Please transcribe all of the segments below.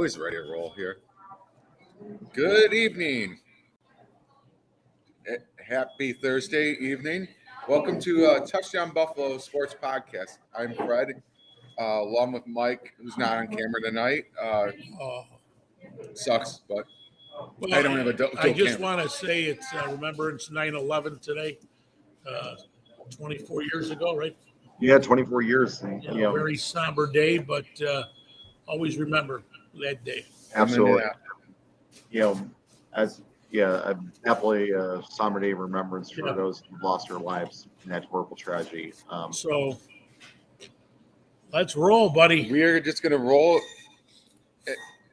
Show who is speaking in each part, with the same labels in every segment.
Speaker 1: Always ready to roll here. Good evening. Happy Thursday evening. Welcome to Touchdown Buffalo Sports Podcast. I'm Fred, along with Mike, who's not on camera tonight. Sucks, but
Speaker 2: Well,
Speaker 1: I don't have a dual
Speaker 2: I just
Speaker 1: camera.
Speaker 2: want to say it's Remembrance 9/11 today, 24 years ago, right?
Speaker 3: Yeah, 24 years.
Speaker 2: Very somber day, but always remember that day.
Speaker 3: Absolutely. Definitely a somber day of remembrance for those who lost their lives in that horrible tragedy.
Speaker 2: So let's roll, buddy.
Speaker 1: We are just going to roll.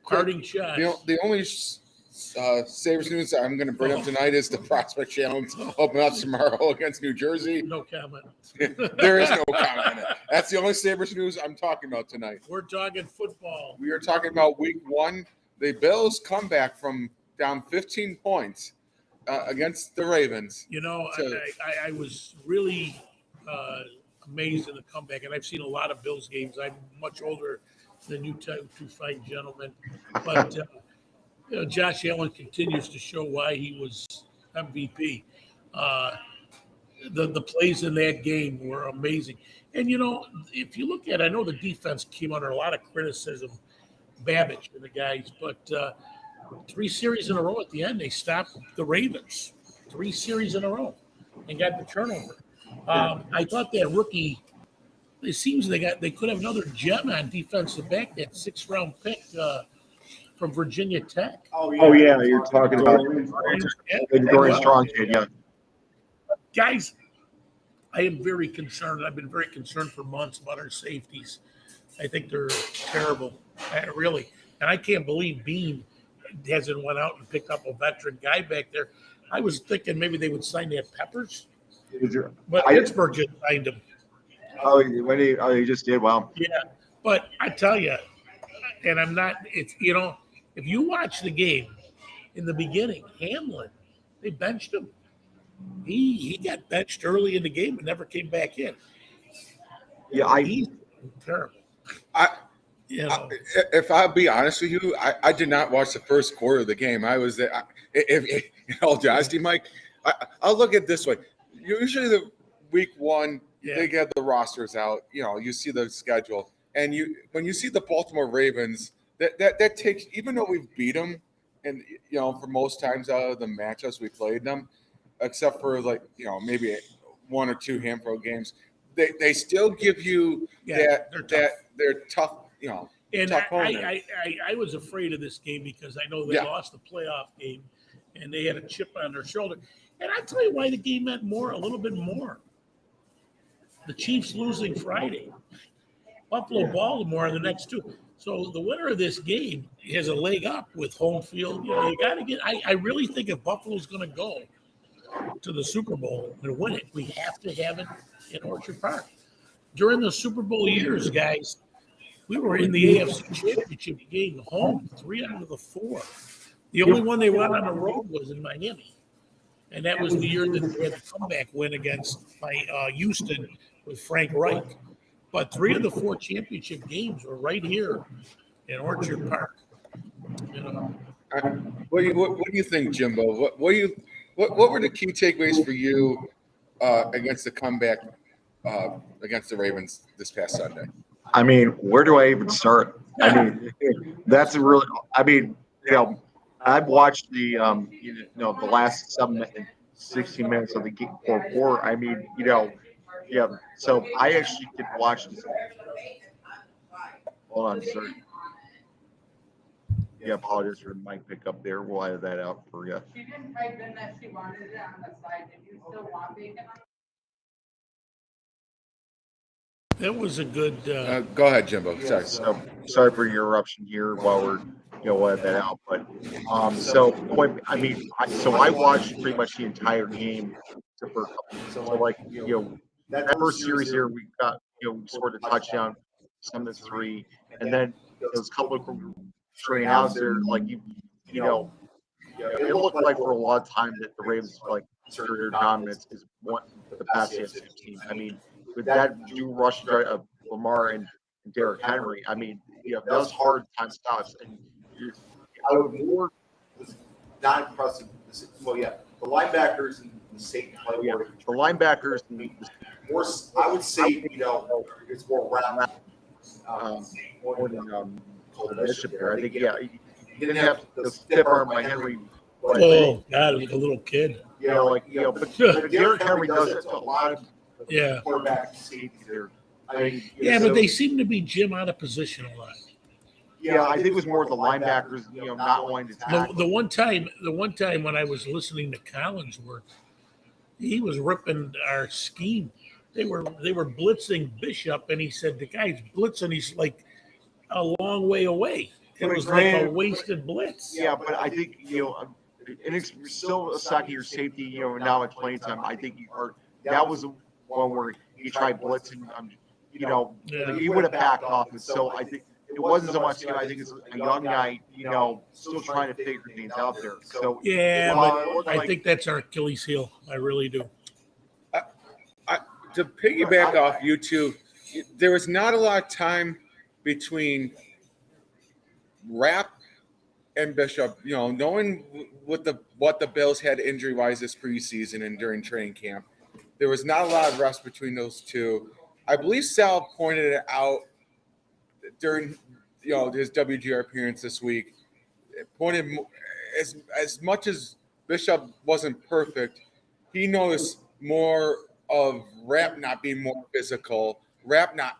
Speaker 2: Parting shots.
Speaker 1: The only Sabres news I'm going to bring up tonight is the Prospect Challenge open up tomorrow against New Jersey.
Speaker 2: No comment.
Speaker 1: There is no comment on it. That's the only Sabres news I'm talking about tonight.
Speaker 2: We're talking football.
Speaker 1: We are talking about week one. The Bills come back from down 15 points against the Ravens.
Speaker 2: You know, I was really amazed at the comeback, and I've seen a lot of Bills games. I'm much older than you two fine gentlemen. But Josh Allen continues to show why he was MVP. The plays in that game were amazing. And, if you look at it, I know the defense came under a lot of criticism, Babbage and the guys, but 3 series in a row at the end, they stopped the Ravens. 3 series in a row and got the turnover. I thought that rookie, it seems they could have another gem on defensive back, that 6th-round pick from Virginia Tech.
Speaker 3: Oh yeah, you're talking about Dorian Strong kid, yeah.
Speaker 2: Guys, I am very concerned. I've been very concerned for months about our safeties. I think they're terrible, really. And I can't believe Bean hasn't went out and picked up a veteran guy back there. I was thinking maybe they would sign that Peppers, but Pittsburgh just signed him.
Speaker 3: He just did? Wow.
Speaker 2: Yeah, but I tell you, and I'm not. It's if you watch the game in the beginning, Hamlin, they benched him. He got benched early in the game and never came back in.
Speaker 3: Yeah,
Speaker 2: he's terrible.
Speaker 1: If I'll be honest with you, I did not watch the first quarter of the game. I was there. In all honesty, Mike, I'll look at it this way. Usually the week one, they get the rosters out. You see the schedule. And when you see the Baltimore Ravens, that takes, even though we've beat them, and for most times out of the matchups we played them, except for maybe 1 or 2 handful of games, they still give you they're tough.
Speaker 2: And
Speaker 1: tough
Speaker 2: I was afraid of this game because I know they lost the playoff game, and they had a chip on their shoulder. And I'll tell you why the game meant a little bit more. The Chiefs losing Friday. Buffalo, Baltimore are the next 2. So the winner of this game has a leg up with home field. You got to get. I really think if Buffalo's going to go to the Super Bowl and win it, we have to have it in Orchard Park. During the Super Bowl years, guys, we were in the AFC Championship game home 3 out of the 4. The only one they went on the road was in Miami, and that was the year that they had the comeback win against Houston with Frank Reich. But 3 of the 4 championship games were right here in Orchard Park.
Speaker 1: What do you think, Jimbo? What were the key takeaways for you against the comeback against the Ravens this past Sunday?
Speaker 3: I mean, where do I even start? I mean, that's really. I mean, I've watched the the last 16 minutes of the game or I mean, So I actually did watch this. Hold on, sir. Yeah, apologies for the mic pickup there. We'll edit that out for you.
Speaker 4: She didn't type in that she wanted it on the side. Did you still want bacon on?
Speaker 2: That was a good.
Speaker 1: Go ahead, Jimbo. Sorry.
Speaker 3: So sorry for your interruption here while we're we'll edit that out. But I watched pretty much the entire game for a couple. That first series here, we got we scored a touchdown, some of the 3, and then those couple of straight outs there, it looked like for a lot of time that the Ravens their dominance is one the pass defensive team. I mean, with that rush of Lamar and Derrick Henry, I mean, those hard time stops, and I would more.
Speaker 5: Was not impressive. Well, yeah, the linebackers and the safety play
Speaker 3: Yeah,
Speaker 5: more.
Speaker 3: the linebackers.
Speaker 5: More, I would say, it's more rap.
Speaker 3: More than
Speaker 5: Colton
Speaker 3: Bishop there. I think,
Speaker 5: yeah.
Speaker 3: yeah, he didn't have the stiff arm by Henry. But,
Speaker 2: Oh, God, like a little kid.
Speaker 3: but Derrick Henry does it to a lot of
Speaker 2: Yeah.
Speaker 5: Quarterback.
Speaker 3: safeties there. I mean,
Speaker 2: Yeah,
Speaker 3: so-
Speaker 2: but they seem to be Jim out of position a lot.
Speaker 3: Yeah, I think it was more the linebackers, not wanting to
Speaker 2: The,
Speaker 3: tackle.
Speaker 2: the one time when I was listening to Collinsworth, he was ripping our scheme. They were blitzing Bishop, and he said the guy's blitzing. He's like a long way away. It was like a wasted blitz.
Speaker 3: Yeah, but I think and it's still a second year safety. Now it's playing time. I think that was the one where he tried blitzing.
Speaker 2: Yeah.
Speaker 3: He would have backed off. And so I think it wasn't so much. I think it's a young guy. Still trying to figure things out there. So
Speaker 2: Yeah,
Speaker 3: it
Speaker 2: but
Speaker 3: looked
Speaker 2: I
Speaker 3: like-
Speaker 2: think that's our Achilles heel. I really do.
Speaker 1: To piggyback off you two, there was not a lot of time between Rapp and Bishop. Knowing what the Bills had injury wise this preseason and during training camp, there was not a lot of rest between those two. I believe Sal pointed it out during his WGR appearance this week. It pointed as much as Bishop wasn't perfect, he noticed more of Rapp not being more physical, Rapp not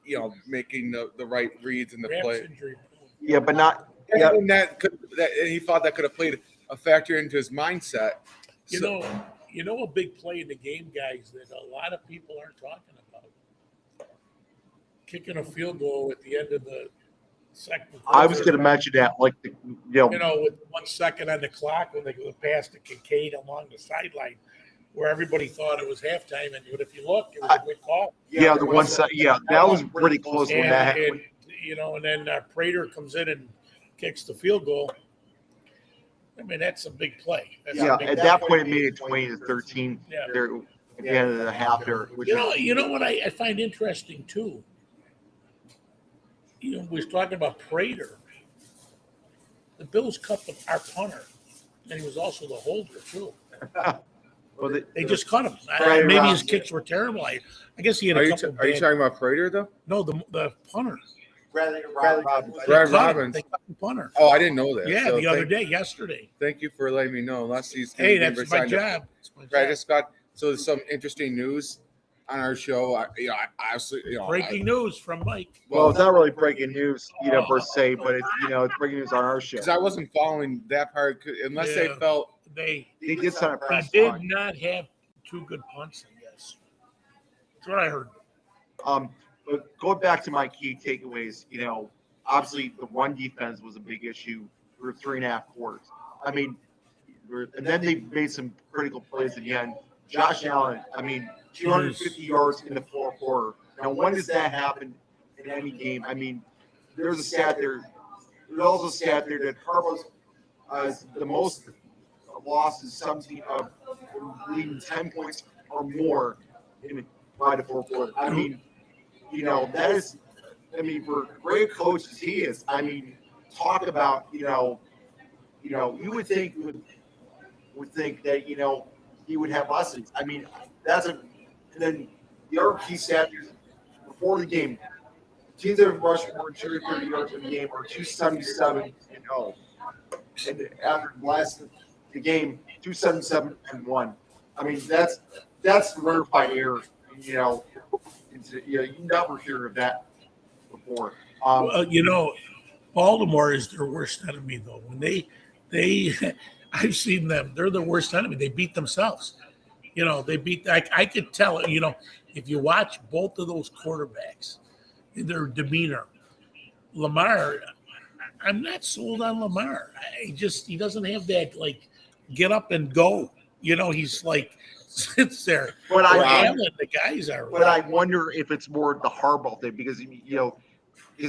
Speaker 1: making the right reads in the
Speaker 2: Raps
Speaker 1: play.
Speaker 2: injury.
Speaker 3: yeah, but not. Yeah,
Speaker 1: And and he thought that could have played a factor into his mindset.
Speaker 2: You know, a big play in the game, guys, that a lot of people aren't talking about. Kicking a field goal at the end of the second quarter.
Speaker 3: I was going to mention that, like
Speaker 2: with 1 second on the clock when they go past the Kincaid along the sideline, where everybody thought it was halftime, but if you look, it was a good call.
Speaker 3: the one side. Yeah, that was pretty close when that
Speaker 2: And,
Speaker 3: happened.
Speaker 2: and then Prater comes in and kicks the field goal. I mean, that's a big play. That's a
Speaker 3: Yeah,
Speaker 2: big
Speaker 3: at
Speaker 2: play.
Speaker 3: that point it made it 20-13.
Speaker 2: Yeah.
Speaker 3: There at the end of the half there. Which
Speaker 2: You know what I find interesting too. We was talking about Prater. The Bills cut our punter, and he was also the holder too.
Speaker 3: well,
Speaker 2: They just cut him.
Speaker 3: Right,
Speaker 2: Maybe
Speaker 3: right.
Speaker 2: his kicks were terrible. I guess he had
Speaker 1: Are
Speaker 2: a
Speaker 1: you,
Speaker 2: couple.
Speaker 1: are you
Speaker 2: bad-
Speaker 1: talking about Prater though?
Speaker 2: No, the punter.
Speaker 5: Bradley Robbins.
Speaker 2: They
Speaker 1: Brad
Speaker 2: cut him.
Speaker 1: Robbins.
Speaker 2: They cut the punter.
Speaker 1: Oh, I didn't know that.
Speaker 2: Yeah,
Speaker 1: So
Speaker 2: the other day, yesterday.
Speaker 1: Thank you for letting me know. Unless he's
Speaker 2: Hey,
Speaker 1: gonna be
Speaker 2: that's my
Speaker 1: resigned to-
Speaker 2: job. It's my
Speaker 1: Right, I
Speaker 2: job.
Speaker 1: just got there's some interesting news on our show. I honestly,
Speaker 2: Breaking news from Mike.
Speaker 3: well, it's not really breaking news, per se, but it's breaking news on our show.
Speaker 1: because I wasn't following that part unless they
Speaker 2: Yeah.
Speaker 1: felt
Speaker 2: They
Speaker 3: They did sign a
Speaker 2: He
Speaker 3: press
Speaker 2: did
Speaker 3: box.
Speaker 2: not have two good punts, I guess. That's what I heard.
Speaker 3: But going back to my key takeaways, obviously the run defense was a big issue for 3.5 quarters. I mean, and then they made some critical plays at the end. Josh Allen, 250 yards in the fourth quarter. Now, when does that happen in any game? I mean, there's a stat there. There's also a stat there that Harbaugh's the most losses, 17 of leading 10 points or more by the fourth quarter. That is, for a great coach as he is, talk about, you would think that, he would have lessons. And then the other key stat is before the game, teams that have rushed more than 230 yards in the game are 277-0. And after the game, 277-1. That's verified error. You never hear of that before.
Speaker 2: Baltimore is their worst enemy, though. When they, I've seen them. They're the worst enemy. They beat themselves. They beat. I could tell. If you watch both of those quarterbacks, their demeanor. Lamar, I'm not sold on Lamar. He doesn't have that get up and go. He's sits there.
Speaker 3: But
Speaker 2: Allen, the guys are.
Speaker 3: But I wonder if it's more the Harbaugh thing because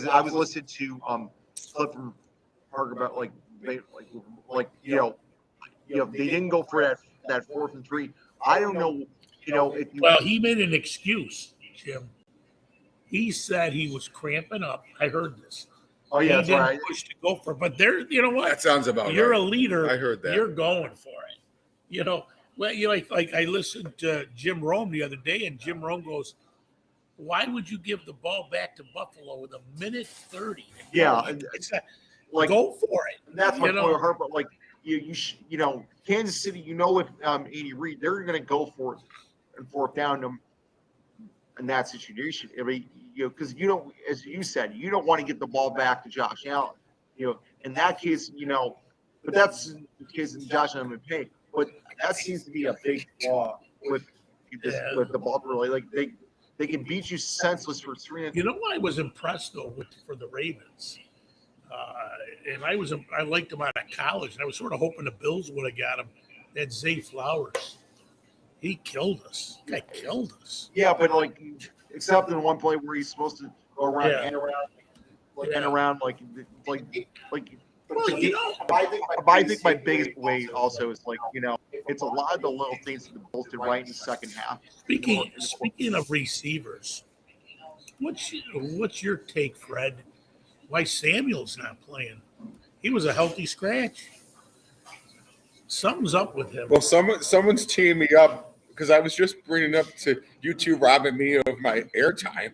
Speaker 3: I was listening to Clifford talk about they didn't go for that 4th and 3. I don't know if you.
Speaker 2: Well, he made an excuse, Jim. He said he was cramping up. I heard this.
Speaker 3: Oh
Speaker 2: he
Speaker 3: yeah, that's
Speaker 2: didn't
Speaker 3: right.
Speaker 2: push to go for it. But you know what?
Speaker 1: That sounds about
Speaker 2: You're
Speaker 1: right.
Speaker 2: a leader.
Speaker 1: I heard that.
Speaker 2: You're going for it. You know, well, you like I listened to Jim Rome the other day, and Jim Rome goes, "Why would you give the ball back to Buffalo with 1:30?
Speaker 3: Yeah,
Speaker 2: It's a,
Speaker 3: like
Speaker 2: go for it."
Speaker 3: that's my
Speaker 2: You know?
Speaker 3: point with her. But like you know, Kansas City, with Andy Reid, they're going to go for it and fourth down in that situation. I mean, because as you said, you don't want to get the ball back to Josh Allen. In that case, but that's the case in Josh Allen pay. But that seems to be a big flaw with with the Baltimore. Like they can beat you senseless for 3.
Speaker 2: You know what I was impressed though for the Ravens, and I liked him out of college, and I was sort of hoping the Bills would have got him. That Zay Flowers, he killed us. Guy killed us.
Speaker 3: Yeah, but like, except in one play where he's supposed to go around
Speaker 2: Yeah.
Speaker 3: and around,
Speaker 2: Yeah.
Speaker 3: and around, like.
Speaker 2: Well, you know,
Speaker 3: I think my biggest way also is like, it's a lot of the little things that the Bulls did right in the second half.
Speaker 2: speaking of receivers, what's your take, Fred? Why Samuel's not playing? He was a healthy scratch. Something's up with him.
Speaker 1: Well, someone's teeing me up because I was just bringing up to you two robbing me of my airtime.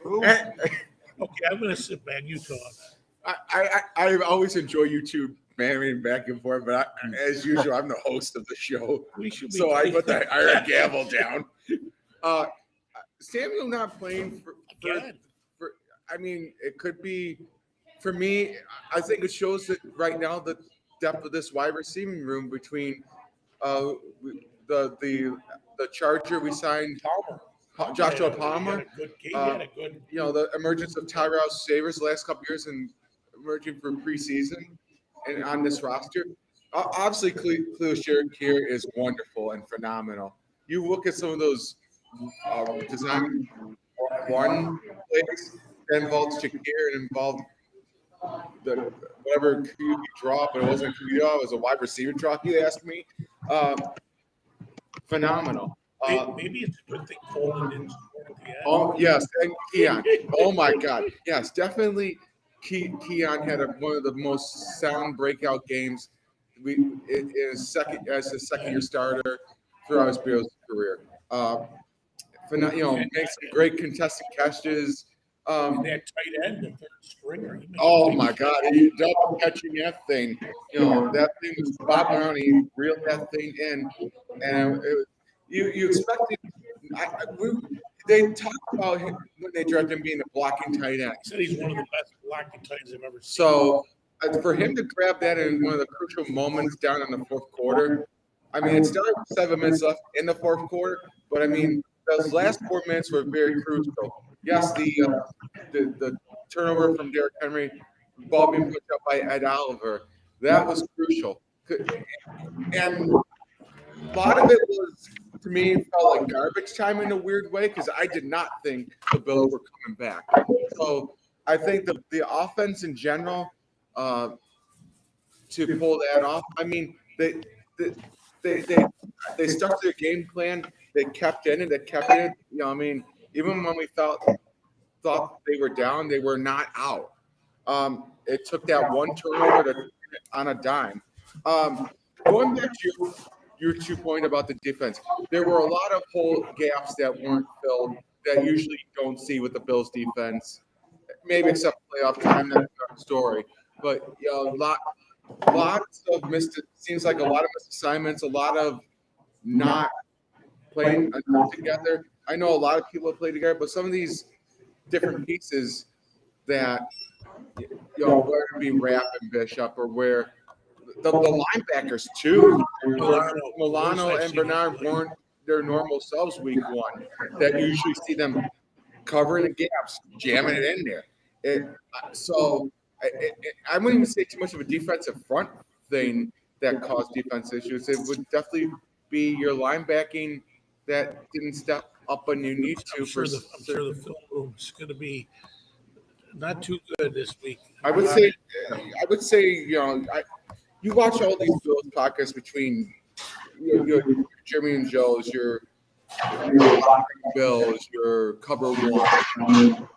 Speaker 2: Okay, I'm gonna sit back. You talk.
Speaker 1: I always enjoy you two bantering back and forth, but as usual, I'm the host of the show,
Speaker 2: We should be.
Speaker 1: so I put the iron gavel down. Samuel not playing
Speaker 2: Again.
Speaker 1: I mean, it could be for me. I think it shows that right now the depth of this wide receiving room between the Charger we signed Joshua Palmer.
Speaker 2: He had a good.
Speaker 1: The emergence of Tyrell Savers the last couple years and emerging for preseason and on this roster. Obviously, Cleo here is wonderful and phenomenal. You look at some of those design one plays that involved Shakir and involved the whatever QB draw, but it wasn't a QB draw, it was a wide receiver draw, you asked me. Phenomenal.
Speaker 2: Maybe it's a good thing Foley didn't score at the end.
Speaker 1: Oh yes, and Keon. Oh my God, yes, definitely. Keon had one of the most sound breakout games. In his second year starter throughout his Bills career. Makes some great contested catches.
Speaker 2: And that tight end, the third stringer.
Speaker 1: Oh my God, he double catching that thing. That thing was bobbing around. He reeled that thing in, and you expected. They talked about him when they drafted him being a blocking tight end.
Speaker 2: He said he's one of the best blocking tight ends I've ever seen.
Speaker 1: So for him to grab that in one of the crucial moments down in the fourth quarter, I mean, it's still 7 minutes left in the fourth quarter, but I mean, those last 4 minutes were very crucial. Yes, the turnover from Derrick Henry, ball being picked up by Ed Oliver, that was crucial. And a lot of it was, to me, felt like garbage time in a weird way because I did not think the Bills were coming back. So I think the offense in general, to pull that off, I mean, they stuck to their game plan. They kept in it. They kept it. I mean, even when we thought they were down, they were not out. It took that one turnover on a dime. Going back to your 2 point about the defense, there were a lot of hole gaps that weren't filled that usually you don't see with the Bills defense. Maybe except playoff time, that's another story. But lots of missed. It seems like a lot of missed assignments, a lot of not playing enough together. I know a lot of people play together, but some of these different pieces that where to be Rapp and Bishop, or where the linebackers too, Milano and Bernard weren't their normal selves week one. That usually see them covering the gaps, jamming it in there. I wouldn't even say too much of a defensive front thing that caused defense issues. It would definitely be your linebacking that didn't step up when you need to.
Speaker 2: I'm sure the film room's going to be not too good this week.
Speaker 1: I would say, you watch all these Bills podcasts between your Jimmy and Joe's, your Bills, your Cover One.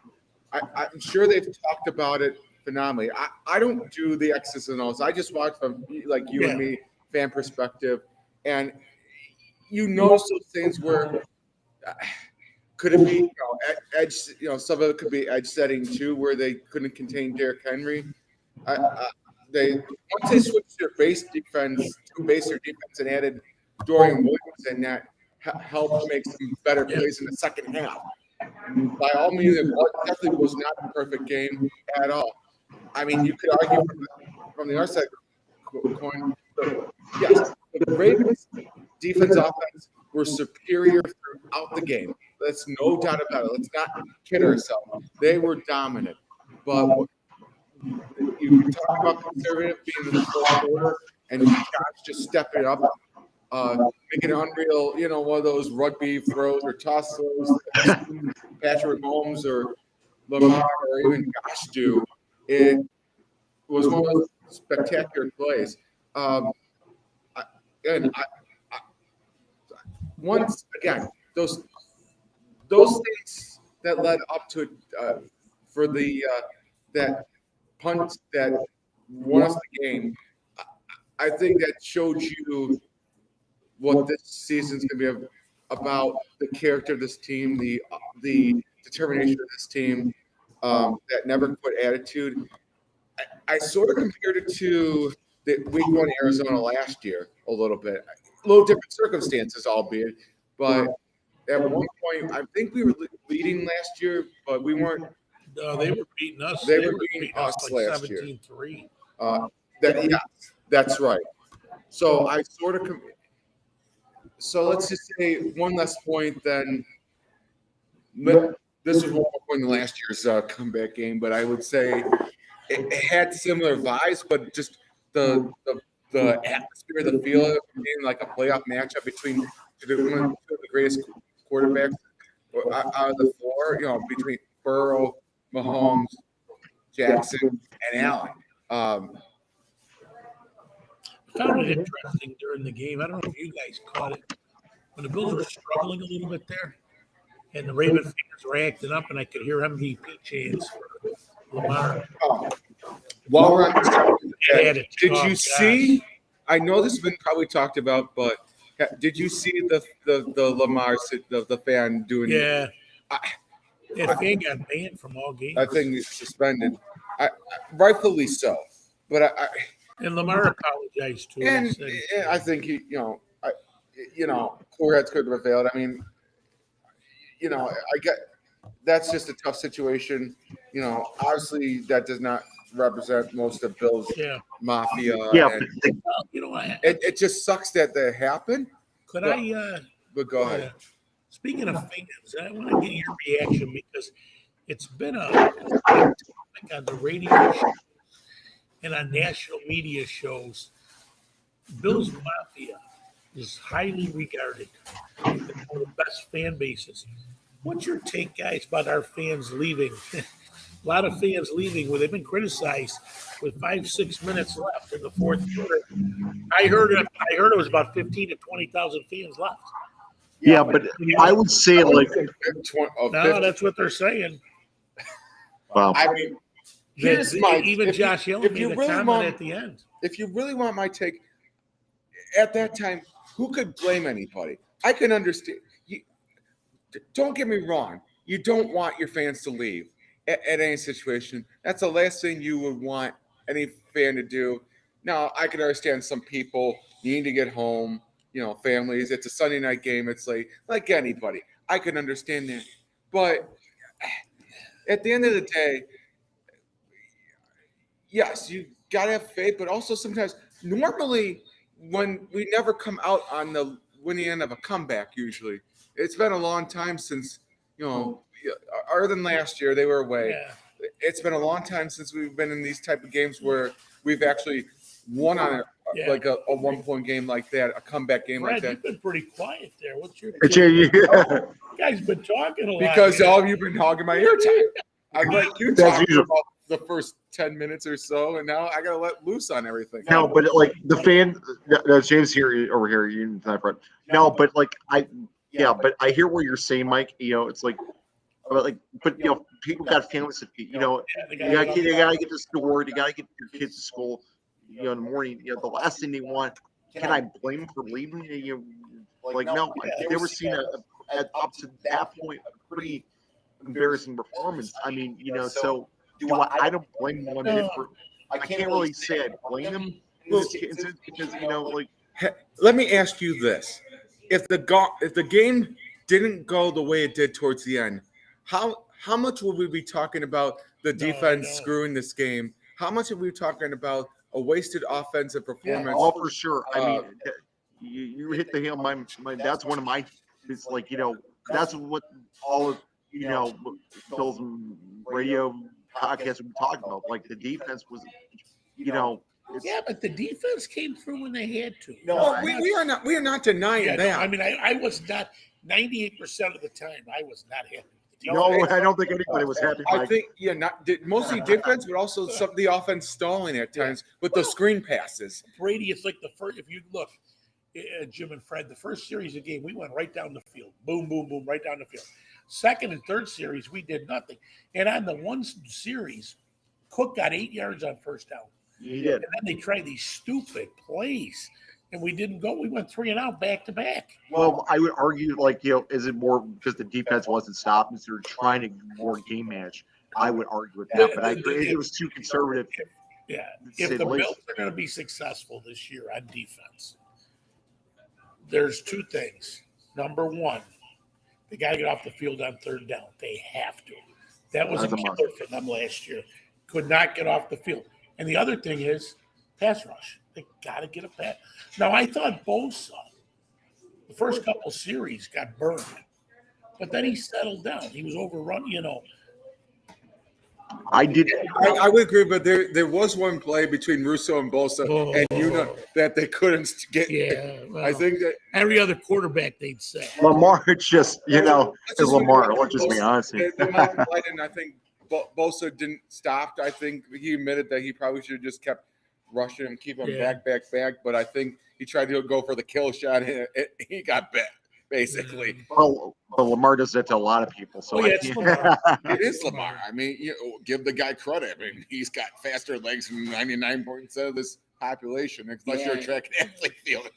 Speaker 1: I'm sure they've talked about it phenomenally. I don't do the X's and O's. I just watch from like you and me fan perspective, and you notice those things where could it be edge? Some of it could be edge setting too, where they couldn't contain Derrick Henry. They once they switched their base defense to base their defense and added Dorian Williams, and that helped make some better plays in the second half. By all means, it definitely was not a perfect game at all. I mean, you could argue from the other side of the coin. Yes, the Ravens defense offense were superior throughout the game. That's no doubt about it. Let's not kid ourselves. They were dominant. But you talk about conservative being in the fourth quarter and Josh just stepping up, making it unreal, one of those rugby throws or toss throws Patrick Mahomes or Lamar or even Josh do. It was one of those spectacular plays. Once again, those things that led up to for the that punt that won us the game, I think that showed you what this season's going to be about, the character of this team, the determination of this team, that never quit attitude. I sort of compared it to the week one Arizona last year a little bit. A little different circumstances, albeit, but at one point, I think we were leading last year, but we weren't.
Speaker 2: No, they were beating us.
Speaker 1: They were beating us
Speaker 2: like
Speaker 1: last year.
Speaker 2: 17-3.
Speaker 1: That's right. So I sort of. So let's just say one less point than. This is one more point than last year's comeback game, but I would say it had similar vibes, but just the atmosphere, the feel of it being like a playoff matchup between one of the greatest quarterbacks out of the floor, between Burrow, Mahomes, Jackson, and Allen.
Speaker 2: I found it interesting during the game. I don't know if you guys caught it. When the Bills were struggling a little bit there, and the Raven fans were acting up, and I could hear MVP chants for Lamar.
Speaker 1: While we're on this, did you
Speaker 2: gosh.
Speaker 1: see? I know this has been probably talked about, but did you see the Lamar the fan doing?
Speaker 2: Yeah. That fan got banned from all games.
Speaker 1: I think it's suspended. Rightfully so. But
Speaker 2: And Lamar apologized to him.
Speaker 1: and I think he, cooler heads could have prevailed. I mean, I get that's just a tough situation. Obviously that does not represent most of Bill's mafia.
Speaker 3: Yeah,
Speaker 1: and, it just sucks that happened.
Speaker 2: Could
Speaker 1: but,
Speaker 2: I?
Speaker 1: But go ahead.
Speaker 2: Speaking of fans, I want to get your reaction because it's been a topic on the radio show and on national media shows. Bill's Mafia is highly regarded as one of the best fan bases. What's your take, guys, about our fans leaving? A lot of fans leaving where they've been criticized with 5-6 minutes left in the fourth quarter. I heard it was about 15 to 20,000 fans left.
Speaker 3: Yeah, but I would say like
Speaker 2: No, that's what they're saying.
Speaker 3: wow.
Speaker 1: I mean, here's my
Speaker 2: Even Josh Allen made a
Speaker 1: really
Speaker 2: comment at the end.
Speaker 1: If you really want my take, at that time, who could blame anybody? I can understand. Don't get me wrong. You don't want your fans to leave at any situation. That's the last thing you would want any fan to do. Now, I can understand some people need to get home, families. It's a Sunday night game. It's like anybody. I can understand that. But at the end of the day, yes, you got to have faith, but also sometimes, normally, when we never come out on the winning end of a comeback, usually, it's been a long time since, other than last year, they were away.
Speaker 2: Yeah.
Speaker 1: It's been a long time since we've been in these type of games where we've actually won on it.
Speaker 2: Yeah.
Speaker 1: Like a 1-point game like that, a comeback game
Speaker 2: Fred,
Speaker 1: like that.
Speaker 2: you've been pretty quiet there. What's your
Speaker 3: Yeah.
Speaker 2: You guys been talking a lot.
Speaker 1: Because all of you been hogging my air time. I let you
Speaker 3: That's
Speaker 1: talk
Speaker 3: usual.
Speaker 1: about the first 10 minutes or so, and now I got to let loose on everything.
Speaker 3: No, but like the fan, James here over here, you not front. No, but like but I hear what you're saying, Mike. It's like but people got families to feed.
Speaker 2: Yeah,
Speaker 3: You gotta get to school. You gotta get your kids to school. In the morning. The last thing they want. Can I blame them for leaving? No. I've never seen up to that point a pretty embarrassing performance. I mean, so do I don't blame one bit for. I can't really say I blame them in this instance because
Speaker 1: Let me ask you this: if the game didn't go the way it did towards the end, how much would we be talking about the defense screwing this game? How much would we be talking about a wasted offensive performance?
Speaker 3: all for sure. I mean, you hit the nail. That's one of my. It's that's what all of Bill's radio podcasts we talked about. Like the defense was,
Speaker 2: yeah, but the defense came through when they had to.
Speaker 1: No, we are not denying that.
Speaker 2: No, I mean, I was not 98% of the time. I was not happy.
Speaker 3: No, I don't think anybody was happy.
Speaker 1: I think mostly defense, but also some of the offense stalling at times with the screen passes.
Speaker 2: Brady, it's like the first. If you look, Jim and Fred, the first series of game, we went right down the field, boom, boom, boom, right down the field. Second and third series, we did nothing. And on the one series, Cook got 8 yards on first down.
Speaker 3: He did.
Speaker 2: And then they tried these stupid plays, and we didn't go. We went 3 and out back to back.
Speaker 3: Well, I would argue, is it more because the defense wasn't stopping, so they're trying to more game manage? I would argue with that, but I agree it was too conservative.
Speaker 2: Yeah, if the Bills are going to be successful this year on defense, there's 2 things. Number one, they got to get off the field on third down. They have to. That was a killer for them last year. Could not get off the field. And the other thing is pass rush. They got to get a pass. Now, I thought Bosa, the first couple series, got burned. But then he settled down. He was overrun,
Speaker 3: I did.
Speaker 1: I would agree, but there was one play between Russo and Bosa, and that they couldn't get.
Speaker 2: Yeah, well,
Speaker 1: I think that
Speaker 2: every other quarterback they'd say.
Speaker 3: Lamar, it's just is Lamar. Let's just be honest.
Speaker 1: The amount of play, and I think Bosa didn't stop. I think he admitted that he probably should have just kept rushing him, keep him back. But I think he tried to go for the kill shot, and he got bit. Basically,
Speaker 3: well, Lamar does that to a lot of people. So
Speaker 2: it's Lamar.
Speaker 1: It is Lamar. I mean, give the guy credit. I mean, he's got faster legs than 99% of this population, unless you're a track and athlete field. What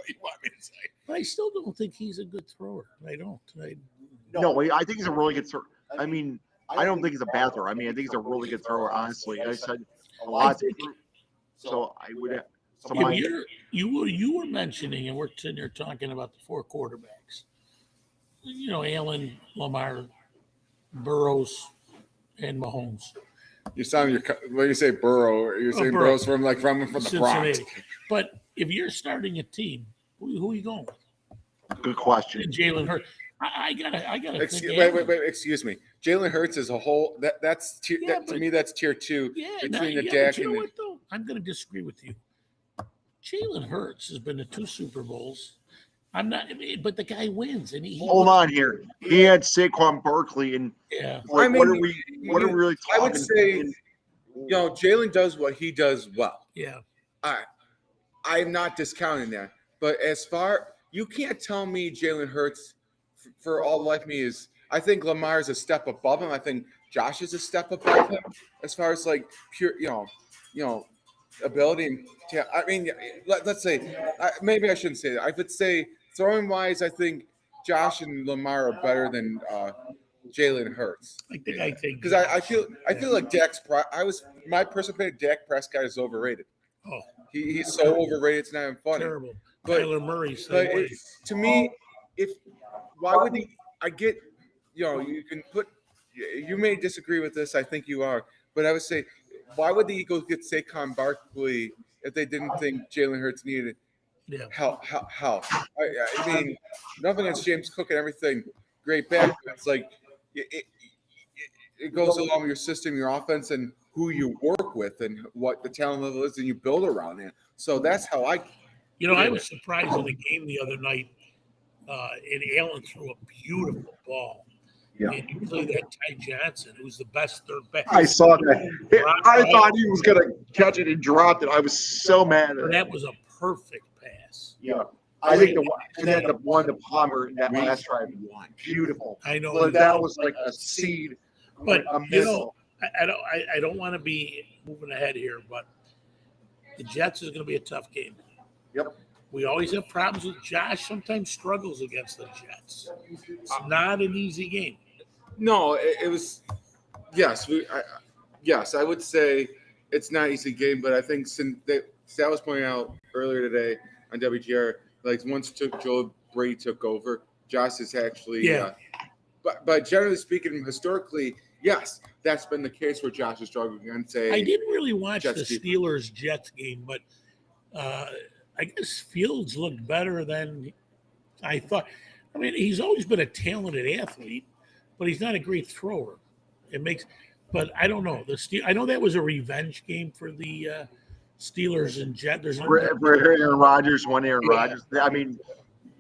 Speaker 1: do you want me to say?
Speaker 2: But I still don't think he's a good thrower. I don't.
Speaker 3: No, I think he's a really good thrower. I mean, I don't think he's a bad thrower. I mean, I think he's a really good thrower. Honestly, I said a lot. So I would. You were mentioning, and we're sitting here talking about the 4 quarterbacks. Allen, Lamar, Burrows, and Mahomes.
Speaker 1: You sound when you say Burrow, you're saying
Speaker 2: Burrow.
Speaker 1: Burrow's from the Bronx.
Speaker 2: But if you're starting a team, who are you going with?
Speaker 3: Good question.
Speaker 2: And Jalen Hurts. I gotta.
Speaker 1: Wait. Excuse me. Jalen Hurts is a whole. That's tier. To me, that's tier 2 between the Dak and
Speaker 2: what though? I'm going to disagree with you. Jalen Hurts has been to 2 Super Bowls. I'm not, but the guy wins, and he
Speaker 3: hold on here. He had Saquon Barkley, and what are we really talking?
Speaker 1: I would say, Jalen does what he does well.
Speaker 2: Yeah.
Speaker 1: I'm not discounting that, but you can't tell me Jalen Hurts for all life me is. I think Lamar is a step above him. I think Josh is a step above him as far as like pure, ability and I mean, let's say maybe I shouldn't say that. I would say throwing wise, I think Josh and Lamar are better than Jalen Hurts.
Speaker 2: I think
Speaker 1: because I feel like my personal opinion. Dak Prescott is overrated.
Speaker 2: Oh,
Speaker 1: he's so overrated. It's not even funny.
Speaker 2: Terrible.
Speaker 1: But
Speaker 2: Kyler Murray.
Speaker 1: To me, why would he? I get. You can put. You may disagree with this. I think you are, but I would say. Why would the Eagles get Saquon Barkley if they didn't think Jalen Hurts needed it?
Speaker 2: Yeah.
Speaker 1: Help. I mean, nothing against James Cook and everything. Great back. It's like it goes along with your system, your offense, and who you work with and what the talent level is, and you build around it. So that's how I.
Speaker 2: I was surprised in the game the other night, and Allen threw a beautiful ball.
Speaker 3: Yeah.
Speaker 2: And usually that Ty Johnson, who's the best third back.
Speaker 3: I saw that. I thought he was going to catch it and dropped it. I was so mad at
Speaker 2: That was a perfect pass.
Speaker 5: Yeah.
Speaker 3: I think and then the one to Palmer in that
Speaker 1: We
Speaker 3: last drive,
Speaker 1: won.
Speaker 3: beautiful.
Speaker 2: I know.
Speaker 3: But that was like a seed.
Speaker 2: But
Speaker 3: a
Speaker 2: you
Speaker 3: missile.
Speaker 2: know, I don't want to be moving ahead here, but the Jets is going to be a tough game.
Speaker 3: Yep.
Speaker 2: We always have problems with Josh. Sometimes struggles against the Jets. It's not an easy game.
Speaker 1: No, it was. Yes, yes, I would say it's not an easy game, but I think since Sal was pointing out earlier today on WGR, like once Joe Brady took over, Josh is actually.
Speaker 2: Yeah.
Speaker 1: But generally speaking, historically, yes, that's been the case where Josh is struggling against
Speaker 2: I didn't really watch
Speaker 1: Jets
Speaker 2: the
Speaker 1: defense.
Speaker 2: Steelers Jets game, but I guess Fields looked better than I thought. I mean, he's always been a talented athlete, but he's not a great thrower. But I don't know. I know that was a revenge game for the Steelers and Jets. There's
Speaker 3: For Aaron Rodgers, I mean,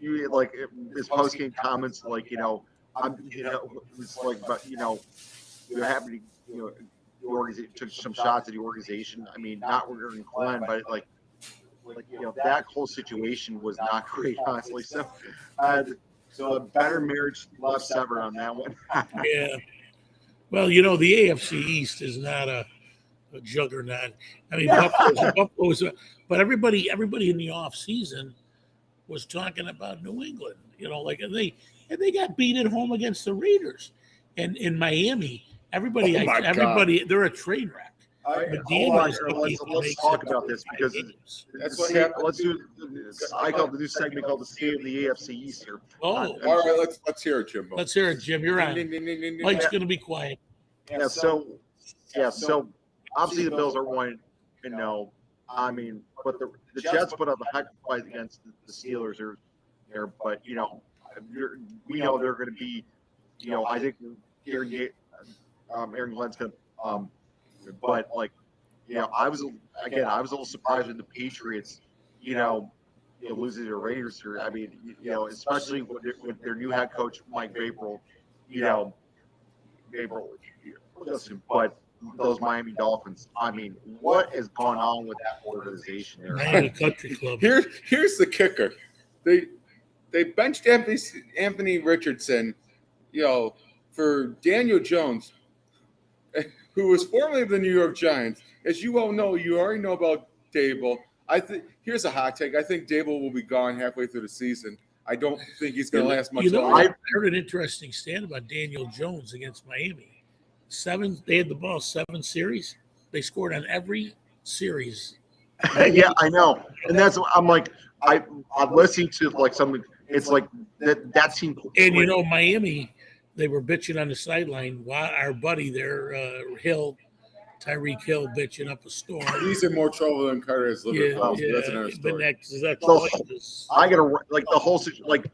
Speaker 3: you like his post game comments, like it's like, but you're happy to, the organization took some shots at the organization. I mean, not regarding Glenn, but like that whole situation was not great, honestly. So, so a better marriage left severed on that one.
Speaker 2: Yeah. Well, the AFC East is not a juggernaut. I mean, Buffalo's, but everybody in the off season was talking about New England. They got beat at home against the Raiders, and in Miami, everybody, they're a train wreck.
Speaker 3: Let's talk about this because
Speaker 1: That's what happened.
Speaker 3: let's do. I call the new segment called the State of the AFC East here.
Speaker 2: Oh,
Speaker 1: All right, let's hear it, Jimbo.
Speaker 2: let's hear it, Jim. You're on. Mike's going to be quiet.
Speaker 3: So obviously the Bills are 1-0. I mean, but the Jets put up a heck of a fight against the Steelers there, but we know they're going to be, I think Aaron Glenn's going to, but like, I was a little surprised with the Patriots, losing to the Raiders here. I mean, especially with their new head coach Mike Vrabel, listen, but those Miami Dolphins. I mean, what has gone on with that organization there?
Speaker 2: Miami Country Club.
Speaker 1: Here's the kicker. They benched Anthony Richardson, for Daniel Jones, who was formerly of the New York Giants. As you all know, you already know about Dable. Here's a hot take. I think Dable will be gone halfway through the season. I don't think he's going to last much longer.
Speaker 2: I heard an interesting stand about Daniel Jones against Miami. They had the ball 7 series. They scored on every series.
Speaker 3: Yeah, I know, and that's I'm like I'm listening to like something. It's like that seemed.
Speaker 2: And Miami, they were bitching on the sideline. Our buddy there, Tyreek Hill, bitching up a storm.
Speaker 1: He's in more trouble than Carter is living.
Speaker 2: Yeah,
Speaker 1: So that's another story.
Speaker 3: I gotta like the whole situation, like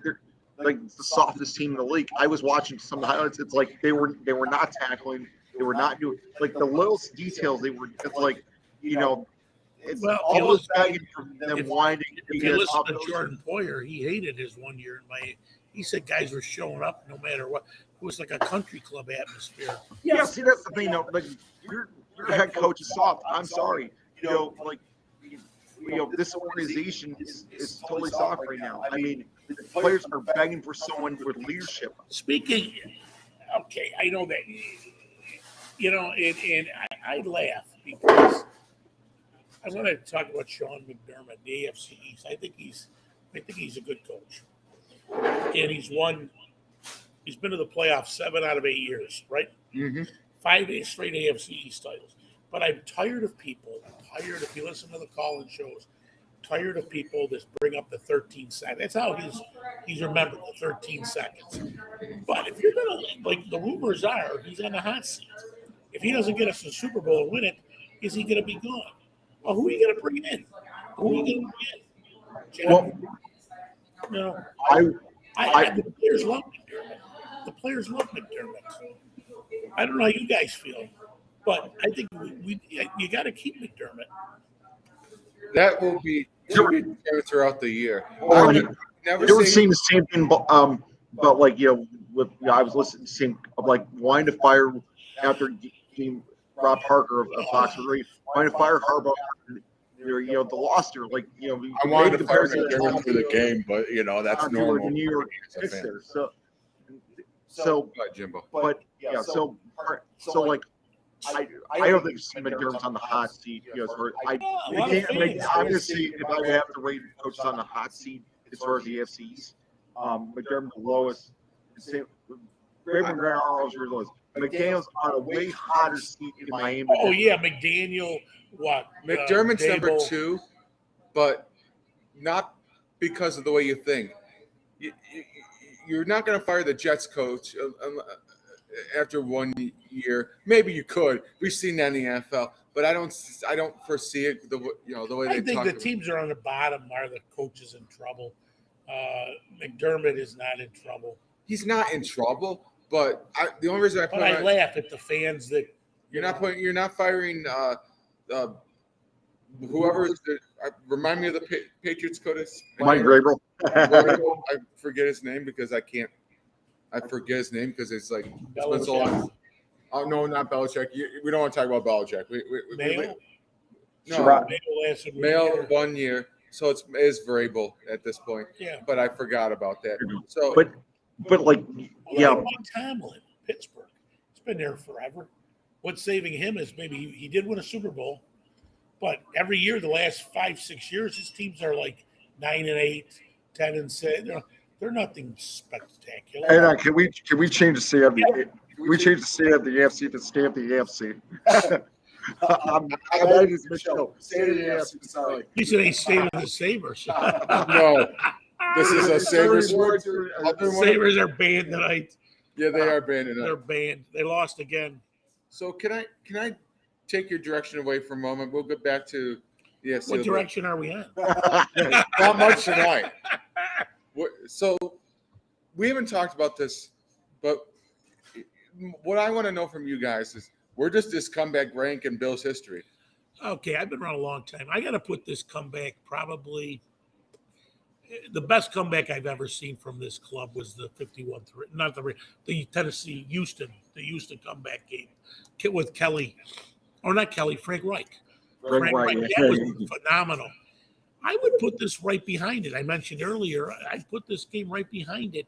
Speaker 3: they're like the softest team in the league. I was watching some highlights. It's like they were not tackling. They were not doing like the little details. They were like it's almost begging from them winding.
Speaker 2: If you listen to Jordan Poyer, he hated his 1 year in Miami. He said guys were showing up no matter what. It was like a country club atmosphere.
Speaker 3: Yeah, see that's the thing. Like your head coach is soft. I'm sorry. This organization is totally soft right now. I mean, the players are begging for someone with leadership.
Speaker 2: Speaking, okay, I know that. And I laugh because I want to talk about Sean McDermott, the AFC East. I think he's a good coach, and he's been to the playoffs 7 out of 8 years, right?
Speaker 1: Mm-hmm.
Speaker 2: 5 straight AFC East titles. But I'm tired of people. If you listen to the call-in shows, tired of people that bring up the 13 seconds. That's how he's remembered, the 13 seconds. But if you're gonna the rumors are, he's on the hot seat. If he doesn't get us the Super Bowl and win it, is he gonna be gone? Well, who are you gonna bring in? The players love McDermott. I don't know how you guys feel, but I think you got to keep McDermott.
Speaker 1: That will be throughout the year.
Speaker 3: Never seen the same thing, but I was listening to the same like wine to fire after game. Rob Parker of Fox was wanting to fire Harbaugh. the loss are like,
Speaker 1: I wanted to fire
Speaker 3: comparison
Speaker 1: McDermott for the
Speaker 3: to-
Speaker 1: game, but that's
Speaker 3: to,
Speaker 1: normal.
Speaker 3: the New York
Speaker 1: as a
Speaker 3: Knicks
Speaker 1: fan.
Speaker 3: there. So
Speaker 1: Go ahead, Jimbo.
Speaker 3: but yeah, so like I don't think McDermott's on the hot seat. As far
Speaker 2: A lot of fans.
Speaker 3: I'm gonna see if I would have to rate coaches on the hot seat as far as the AFC East. McDermott the lowest. Greg McDermott your lowest. McDaniel's on a way hotter seat in Miami.
Speaker 2: Oh yeah, McDaniel. What?
Speaker 1: McDermott's number
Speaker 2: Dable.
Speaker 1: 2, but not because of the way you think. You're not going to fire the Jets coach after 1 year. Maybe you could. We've seen that in the NFL, but I don't foresee it the way they
Speaker 2: I think
Speaker 1: talk
Speaker 2: the
Speaker 1: about it.
Speaker 2: teams are on the bottom are the coaches in trouble. McDermott is not in trouble.
Speaker 1: He's not in trouble, but the only reason I put
Speaker 2: But I
Speaker 1: him-
Speaker 2: laugh at the fans that
Speaker 1: you're not firing whoever is the remind me of the Patriots coach.
Speaker 3: Mike Vrabel.
Speaker 1: I forget his name because I forget his name because it's like it's been so long. Oh no, not Belichick. We don't want to talk about Belichick.
Speaker 2: Mail.
Speaker 1: No,
Speaker 3: Sherrod.
Speaker 2: lasted 1
Speaker 1: Mail
Speaker 2: year.
Speaker 1: 1 year, so it is Vrabel at this point.
Speaker 2: Yeah.
Speaker 1: But I forgot about that. So
Speaker 3: But like, yeah,
Speaker 2: Mike Tomlin, Pittsburgh. He's been there forever. What's saving him is maybe he did win a Super Bowl, but every year, the last 5-6 years, his teams are like 9-8, 10-6. They're nothing spectacular.
Speaker 3: and can we change the state of the can we change the state of the AFC to state of the AFC? That is Michelle. State of the AFC. Sorry.
Speaker 2: He said he stayed with the Sabres.
Speaker 1: no, this is a Sabres.
Speaker 2: Sabres are banned tonight.
Speaker 1: Yeah, they are banned
Speaker 2: They're
Speaker 1: tonight.
Speaker 2: banned. They lost again.
Speaker 1: So can I take your direction away for a moment? We'll get back to the AFC.
Speaker 2: What direction are we on?
Speaker 1: Not much tonight. So we haven't talked about this, but what I want to know from you guys is where does this comeback rank in Bill's history?
Speaker 2: Okay, I've been around a long time. I got to put this comeback probably the best comeback I've ever seen from this club was the 51-3, not the Tennessee Houston comeback game with Kelly, or not Kelly, Frank Reich.
Speaker 3: Frank Reich,
Speaker 2: That
Speaker 3: yeah.
Speaker 2: was phenomenal. I would put this right behind it. I mentioned earlier, I'd put this game right behind it.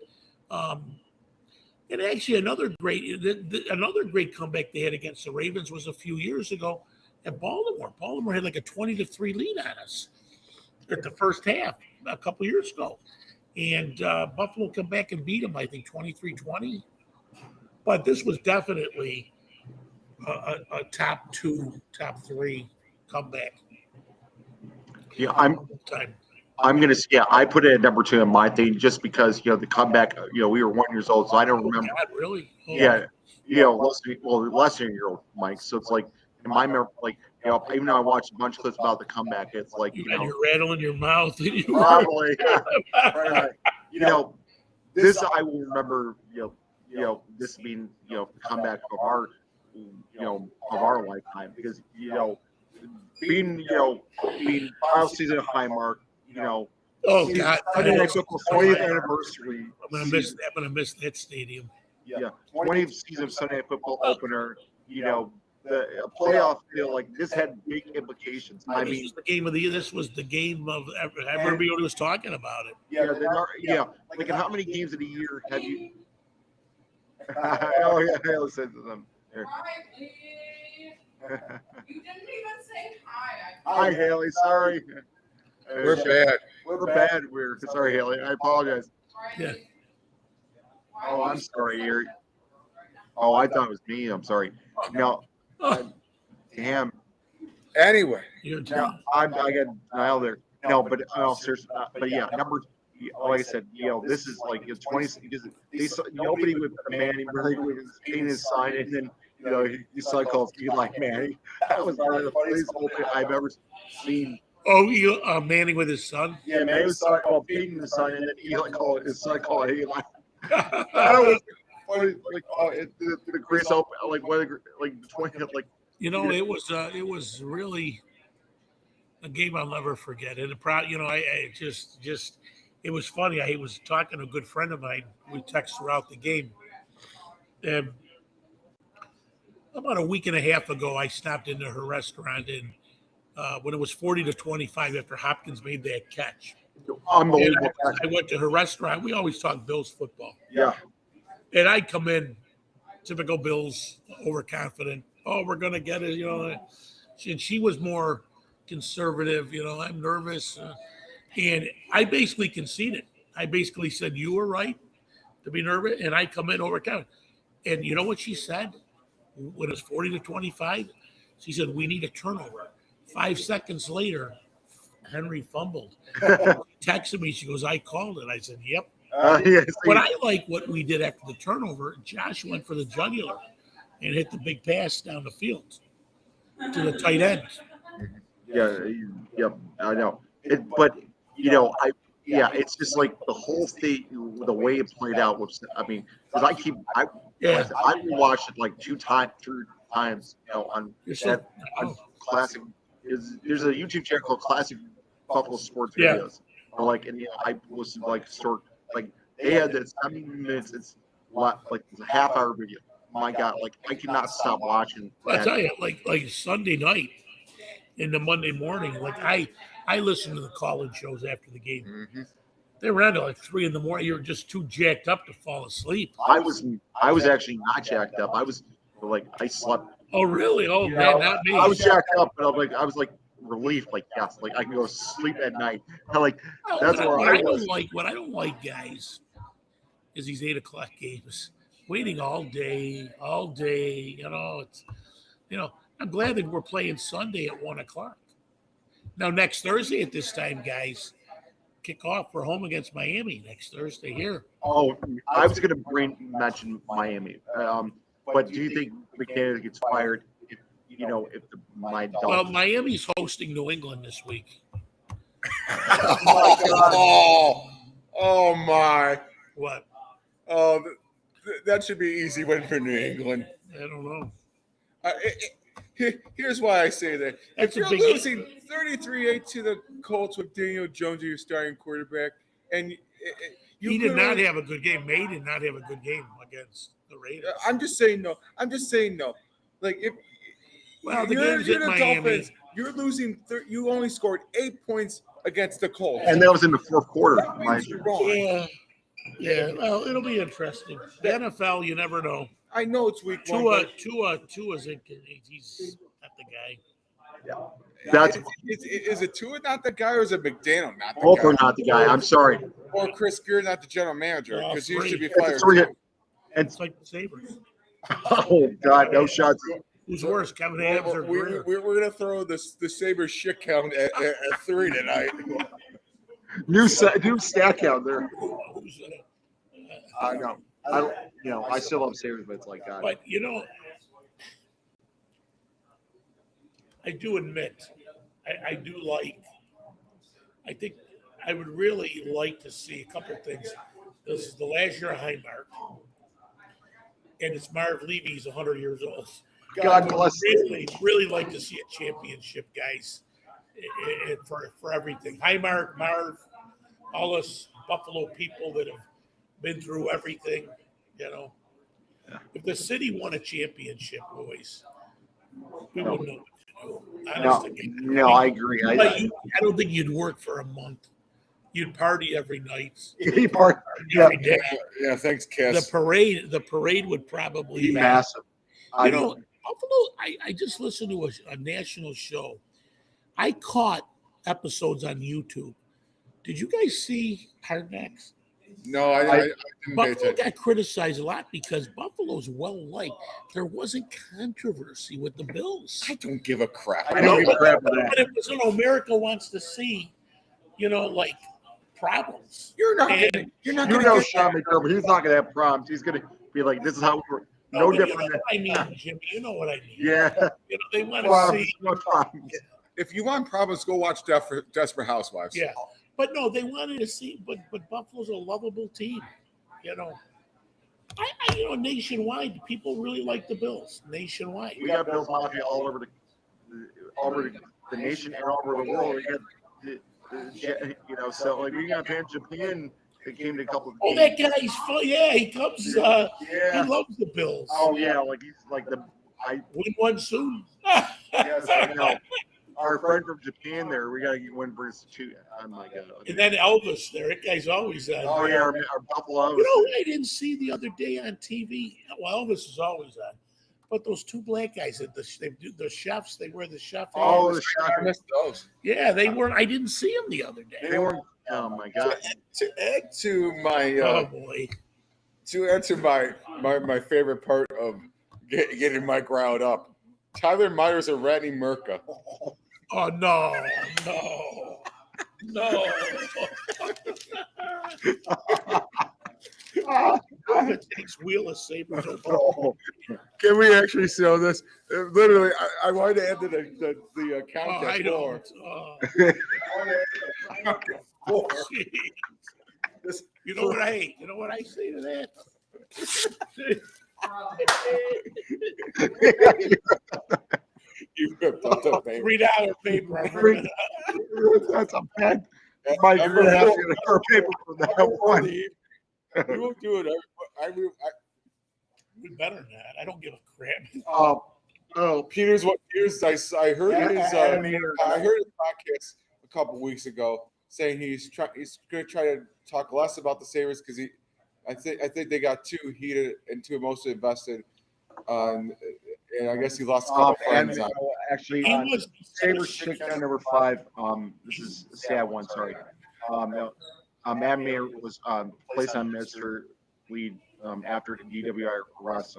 Speaker 2: And actually, another great comeback they had against the Ravens was a few years ago at Baltimore. Baltimore had like a 20-3 lead on us at the first half a couple years ago. And Buffalo come back and beat them, I think, 23-20. But this was definitely a top 2, top 3 comeback.
Speaker 3: Yeah,
Speaker 2: Time.
Speaker 3: I'm gonna say, yeah, I put it at number 2 in my thing just because the comeback, we were 1 year old, so I don't remember.
Speaker 2: God, really? Oh,
Speaker 3: Yeah, less than a year old, Mike. So it's like in my memory, like even though I watched a bunch of clips about the comeback, it's like
Speaker 2: You got your rattle in your mouth. And you
Speaker 3: probably right. This I will remember. This being the comeback of our of our lifetime because being final season of Highmark,
Speaker 2: Oh God!
Speaker 3: Sunday Night Football 20th anniversary.
Speaker 2: I'm gonna miss that stadium.
Speaker 3: Yeah, 20th season of Sunday Night Football opener. The playoff deal, like this had big implications. I mean,
Speaker 2: the game of the year. This was the game of everybody was talking about it.
Speaker 3: Like in how many games in a year have you? Oh yeah, listen to them. Here.
Speaker 4: Hi, Lee. You didn't even say hi.
Speaker 3: Hi, Haley. Sorry.
Speaker 1: We're bad.
Speaker 3: We're bad. We're sorry, Haley. I apologize.
Speaker 2: Yeah.
Speaker 3: Oh, I'm sorry, Eric. Oh, I thought it was me. I'm sorry. No. Damn.
Speaker 1: Anyway,
Speaker 2: You're
Speaker 3: I got denial there. No, but seriously. But yeah, like I said, this is like 20. Because the opening with Manny Murray with his penis sign, and then his son calls Eli Manning. That was one of the funniest opening I've ever seen.
Speaker 2: Oh, Manning with his son.
Speaker 3: Yeah, Manny was called beating the son, and then his son called Eli. That was funny. Like the greatest open, like the 20, like.
Speaker 2: It was really a game I'll never forget. And I just it was funny. I was talking to a good friend of mine. We text throughout the game. And about a week and a half ago, I stopped into her restaurant in when it was 40-25 after Hopkins made that catch.
Speaker 3: Unbelievable.
Speaker 2: And I went to her restaurant. We always talk Bills football.
Speaker 3: Yeah.
Speaker 2: And I'd come in, typical Bills, overconfident. Oh, we're going to get it, And she was more conservative, I'm nervous. And I basically conceded. I basically said, you were right to be nervous. And I come in overconfident. And you know what she said? When it was 40-25, she said, we need a turnover. 5 seconds later, Henry fumbled. Texted me. She goes, I called it. I said, yep.
Speaker 3: Yes.
Speaker 2: But I like what we did after the turnover. Josh went for the jugular and hit the big pass down the field to the tight end.
Speaker 3: Yep. I know. It's just like the whole thing, the way it played out was, because I rewatched it like 3 times, on classic. There's a YouTube channel called Classic Buffalo Sports Videos. I listened to they had that 70 minutes. It's a half-hour video. My God, I cannot stop watching.
Speaker 2: I tell you, like Sunday night into Monday morning, I listened to the call-in shows after the game.
Speaker 1: Mm-hmm.
Speaker 2: They were on at 3 a.m. You were just too jacked up to fall asleep.
Speaker 3: I was actually not jacked up. I was I slept.
Speaker 2: Oh, really? Oh, man, not me.
Speaker 3: I was jacked up, but I was relieved. Yes, I can go sleep at night. That's where I was.
Speaker 2: What I don't like, guys, is these 8 o'clock games. Waiting all day. It's I'm glad that we're playing Sunday at 1 o'clock. Now, next Thursday at this time, guys, kick off. We're home against Miami next Thursday here.
Speaker 3: Oh, I was going to mention Miami. But do you think McDaniel gets fired if my dog?
Speaker 2: Well, Miami's hosting New England this week.
Speaker 1: Oh my!
Speaker 2: What?
Speaker 1: Oh, that should be an easy win for New England.
Speaker 2: I don't know.
Speaker 1: Here's why I say that.
Speaker 2: That's
Speaker 1: If you're
Speaker 2: a big
Speaker 1: losing 33-8 to the Colts with Daniel Jones as your starting quarterback, and
Speaker 2: He did not have a good game. May did not have a good game against the Raiders.
Speaker 1: I'm just saying no. If
Speaker 2: The game's at Miami.
Speaker 1: Dolphins, you're losing. You only scored 8 points against the Colts.
Speaker 3: And that was in the fourth quarter. Mind you.
Speaker 1: Wrong.
Speaker 2: Yeah. Well, it'll be interesting. The NFL, you never know.
Speaker 1: I know it's week 1.
Speaker 2: Tua's in. He's not the guy.
Speaker 3: That's
Speaker 1: Is it Tua not the guy, or is it McDaniel not the
Speaker 3: both
Speaker 1: guy?
Speaker 3: are not the guy. I'm sorry.
Speaker 1: Or Chris Greer not the general manager, because he should be
Speaker 3: It's
Speaker 1: fired.
Speaker 3: three.
Speaker 1: too.
Speaker 3: And
Speaker 2: It's like the Sabres.
Speaker 3: oh God, no shots.
Speaker 2: Who's worse, Kevin Adams or Greer?
Speaker 1: We're gonna throw the Sabres shit count at 3 tonight.
Speaker 3: New stat count there.
Speaker 2: Who's,
Speaker 3: I know. I don't. I still love Sabres, but it's like God.
Speaker 2: But I do admit, I do like. I think I would really like to see a couple of things. This is the last year of Highmark, and it's Marv Levy. He's 100 years old.
Speaker 3: God bless.
Speaker 2: Really like to see a championship, guys, for everything. Highmark, Marv, all us Buffalo people that have been through everything. If the city won a championship, boys, we wouldn't know what to do.
Speaker 3: No, I agree.
Speaker 2: I don't think you'd work for a month. You'd party every night, every day.
Speaker 1: Yeah, thanks,
Speaker 2: The
Speaker 1: Cass.
Speaker 2: parade would probably
Speaker 3: Be massive.
Speaker 2: Buffalo. I just listened to a national show. I caught episodes on YouTube. Did you guys see Hard Knocks?
Speaker 1: No, I didn't pay
Speaker 2: Buffalo
Speaker 1: attention.
Speaker 2: got criticized a lot because Buffalo's well liked. There wasn't controversy with the Bills.
Speaker 1: I don't give a crap.
Speaker 3: I don't give a crap about
Speaker 2: But
Speaker 3: that.
Speaker 2: it was America wants to see, problems.
Speaker 1: You're not
Speaker 2: And-
Speaker 1: gonna. You're not
Speaker 3: You
Speaker 1: gonna
Speaker 3: know
Speaker 1: get
Speaker 3: Sean McDermott. He's not going to have problems. He's going to be like, "This is how we're no
Speaker 2: but you know
Speaker 3: different."
Speaker 2: what I mean, Jimmy. You know what I mean.
Speaker 3: Yeah.
Speaker 2: They want
Speaker 3: Well,
Speaker 2: to see.
Speaker 3: no problems.
Speaker 1: If you want problems, go watch Desperate Housewives.
Speaker 2: Yeah. But no, they wanted to see. But Buffalo's a lovable team. Nationwide, people really like the Bills. Nationwide.
Speaker 3: We got Bills Mafia all over the nation and all over the world. We got, so we got fans in Japan that came to a couple of
Speaker 2: Oh, that guy's fun. Yeah, he comes. He
Speaker 3: Yeah.
Speaker 2: loves the Bills.
Speaker 3: Oh yeah, he's like the
Speaker 2: Win one soon.
Speaker 3: yes, I know. our friend from Japan there. We got to get one versus two. Oh my god.
Speaker 2: And then Elvis there. That guy's always on.
Speaker 3: Oh yeah, our Buffalo.
Speaker 2: You know who I didn't see the other day on TV? Well, Elvis is always on. But those two black guys, the chefs, they wear the chef.
Speaker 3: Oh,
Speaker 2: hats.
Speaker 3: the
Speaker 1: I
Speaker 3: shocker.
Speaker 1: missed those.
Speaker 2: Yeah, they weren't. I didn't see them the other day.
Speaker 3: They weren't. Oh my god.
Speaker 1: To add to my
Speaker 2: Oh boy.
Speaker 1: my favorite part of getting Mike riled up, Tyler Myers and Randy Mirka.
Speaker 2: Oh no, no. It takes wheel of sabers.
Speaker 3: Oh,
Speaker 1: Can we actually show this? Literally, I wanted to add to the
Speaker 2: Oh,
Speaker 1: contest
Speaker 2: I
Speaker 1: more.
Speaker 2: don't. Oh, jeez.
Speaker 1: This-
Speaker 2: You know what I hate? You know what I say to that?
Speaker 1: You ripped up the paper.
Speaker 2: $3 paper. I remember that.
Speaker 3: That's a bad. Mike, you're gonna have to get a paper for that one.
Speaker 1: You won't do it.
Speaker 2: We better not. I don't give a crap.
Speaker 3: Oh,
Speaker 1: Peter's I heard his
Speaker 3: Adam
Speaker 1: I heard his podcast a couple weeks ago saying he's going to try to talk less about the Sabres because I think they got too heated and too emotionally invested, and I guess he lost a couple friends on.
Speaker 3: actually,
Speaker 2: He was
Speaker 3: Sabres took down number 5. This is a sad one. Sorry. Adam Mayer was placed on Mr. Lead after the DWI arrest.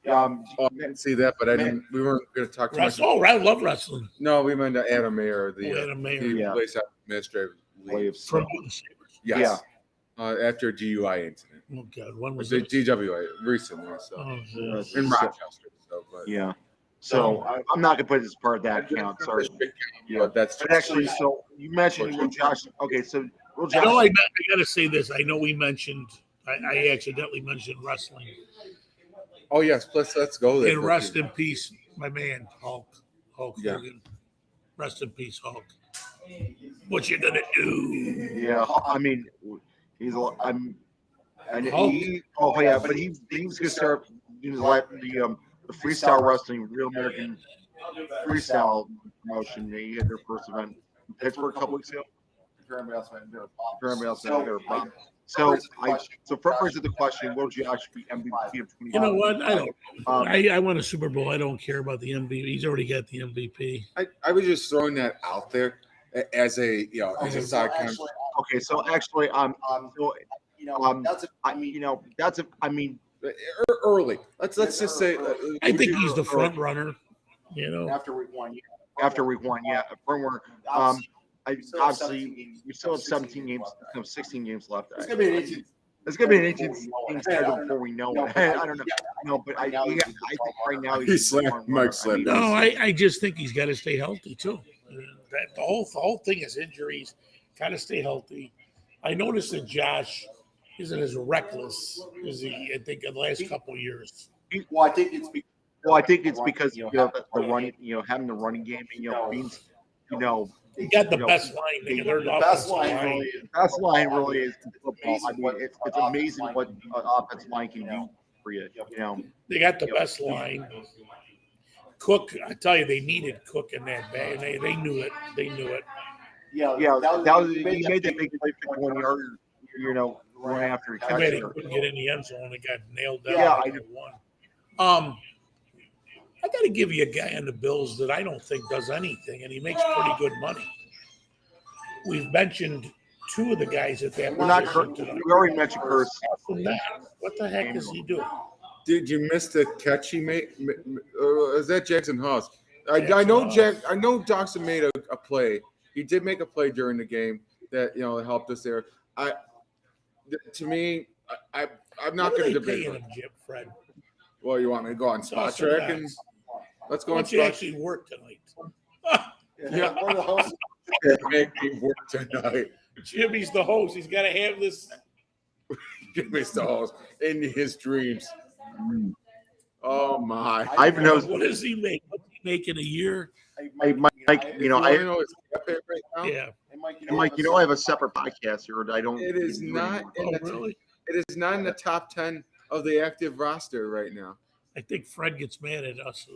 Speaker 1: I didn't see that, but I didn't. We weren't going to talk too much.
Speaker 2: Oh, I love wrestling.
Speaker 1: No, we meant Adam Mayer,
Speaker 2: Adam Mayer.
Speaker 1: he
Speaker 3: Yeah.
Speaker 1: placed on administrative leave.
Speaker 3: Waves.
Speaker 2: From the Sabres.
Speaker 1: Yes. After a DUI incident.
Speaker 2: Oh God, when was
Speaker 1: The
Speaker 2: it?
Speaker 1: DWI recently, so
Speaker 2: Oh,
Speaker 1: in Rochester. So, but,
Speaker 3: Yeah. So I'm not gonna put this part of that count. Sorry.
Speaker 1: but that's
Speaker 3: But actually, so you mentioned Will Josh. Okay, so Will
Speaker 2: I know.
Speaker 3: Josh.
Speaker 2: I got to say this. I know we mentioned. I accidentally mentioned wrestling.
Speaker 1: oh yes. Let's go there.
Speaker 2: And rest in peace, my man Hulk
Speaker 1: Yeah.
Speaker 2: Hogan. Rest in peace, Hulk. What you gonna do?
Speaker 3: Yeah, I mean, he's. And
Speaker 2: Hulk.
Speaker 3: oh yeah, but he was gonna start doing the freestyle wrestling, Real American Freestyle promotion. They had their first event in Pittsburgh a couple weeks ago. Everybody else had their bomb. So first of the question, will Josh be MVP of 20?
Speaker 2: You know what? I don't.
Speaker 3: Um,
Speaker 2: I won a Super Bowl. I don't care about the MVP. He's already got the MVP.
Speaker 1: I was just throwing that out there as a as a side comment.
Speaker 3: Okay, so actually,
Speaker 1: Early. Let's just say.
Speaker 2: I think he's the front runner. You know,
Speaker 5: After week one,
Speaker 3: yeah, firmware. Obviously, we still have 17 games, 16 games left.
Speaker 5: it's gonna be an 18.
Speaker 3: It's gonna be an 18 game schedule before we know it. I don't know. No, but I think right now
Speaker 1: He slapped Mike slapped.
Speaker 2: no, I just think he's got to stay healthy too. That the whole thing is injuries. Got to stay healthy. I noticed that Josh isn't as reckless as he. I think in the last couple of years.
Speaker 5: Well, I think it's because
Speaker 3: Well, I think it's because the running, having the running game, means,
Speaker 2: He got the
Speaker 3: You know,
Speaker 2: best line. They got their
Speaker 5: the best
Speaker 2: offensive
Speaker 5: line
Speaker 2: line.
Speaker 5: really is.
Speaker 3: best line really is in football. I mean, it's amazing what an offensive line can do for you.
Speaker 2: They got the best line. Cook, I tell you, they needed Cook in that bag. They knew it. They knew it.
Speaker 3: Yeah, that was he made that big play 51 yarder, run after he
Speaker 2: Too
Speaker 3: catch
Speaker 2: bad he
Speaker 3: it.
Speaker 2: couldn't get in the end zone and got nailed down.
Speaker 3: Yeah,
Speaker 2: by the one. I got to give you a guy on the Bills that I don't think does anything, and he makes pretty good money. We've mentioned two of the guys at that
Speaker 3: We're not.
Speaker 2: position tonight.
Speaker 3: We already mentioned Curse.
Speaker 2: What the heck does he do?
Speaker 1: Did you miss the catch he made? Is that Jackson Haas? I
Speaker 2: Jackson
Speaker 1: know
Speaker 2: Haas.
Speaker 1: I know Doxson made a play. He did make a play during the game that helped us there. To me, I'm not
Speaker 2: What are
Speaker 1: going to
Speaker 2: they
Speaker 1: debate.
Speaker 2: paying him, Jim, Fred?
Speaker 1: Well, you want me to go on spot
Speaker 2: Awesome
Speaker 1: track
Speaker 2: guys.
Speaker 1: and let's go
Speaker 2: Why
Speaker 1: on
Speaker 2: don't you
Speaker 1: spot
Speaker 2: actually work tonight?
Speaker 1: Yeah.
Speaker 5: One of the hosts-
Speaker 1: make me work tonight.
Speaker 2: Jimmy's the host. He's got to have this.
Speaker 1: Give me the host in his dreams. Oh my!
Speaker 3: I've noticed.
Speaker 2: What does he make? What's he make in a year?
Speaker 3: Hey, Mike,
Speaker 1: You
Speaker 3: I
Speaker 1: know it's up there right now.
Speaker 2: Yeah.
Speaker 5: Hey, Mike,
Speaker 3: Mike, I have a separate podcast here. I don't.
Speaker 1: It is not in
Speaker 2: Oh,
Speaker 1: the
Speaker 2: really?
Speaker 1: it is not in the top 10 of the active roster right now.
Speaker 2: I think Fred gets mad at us.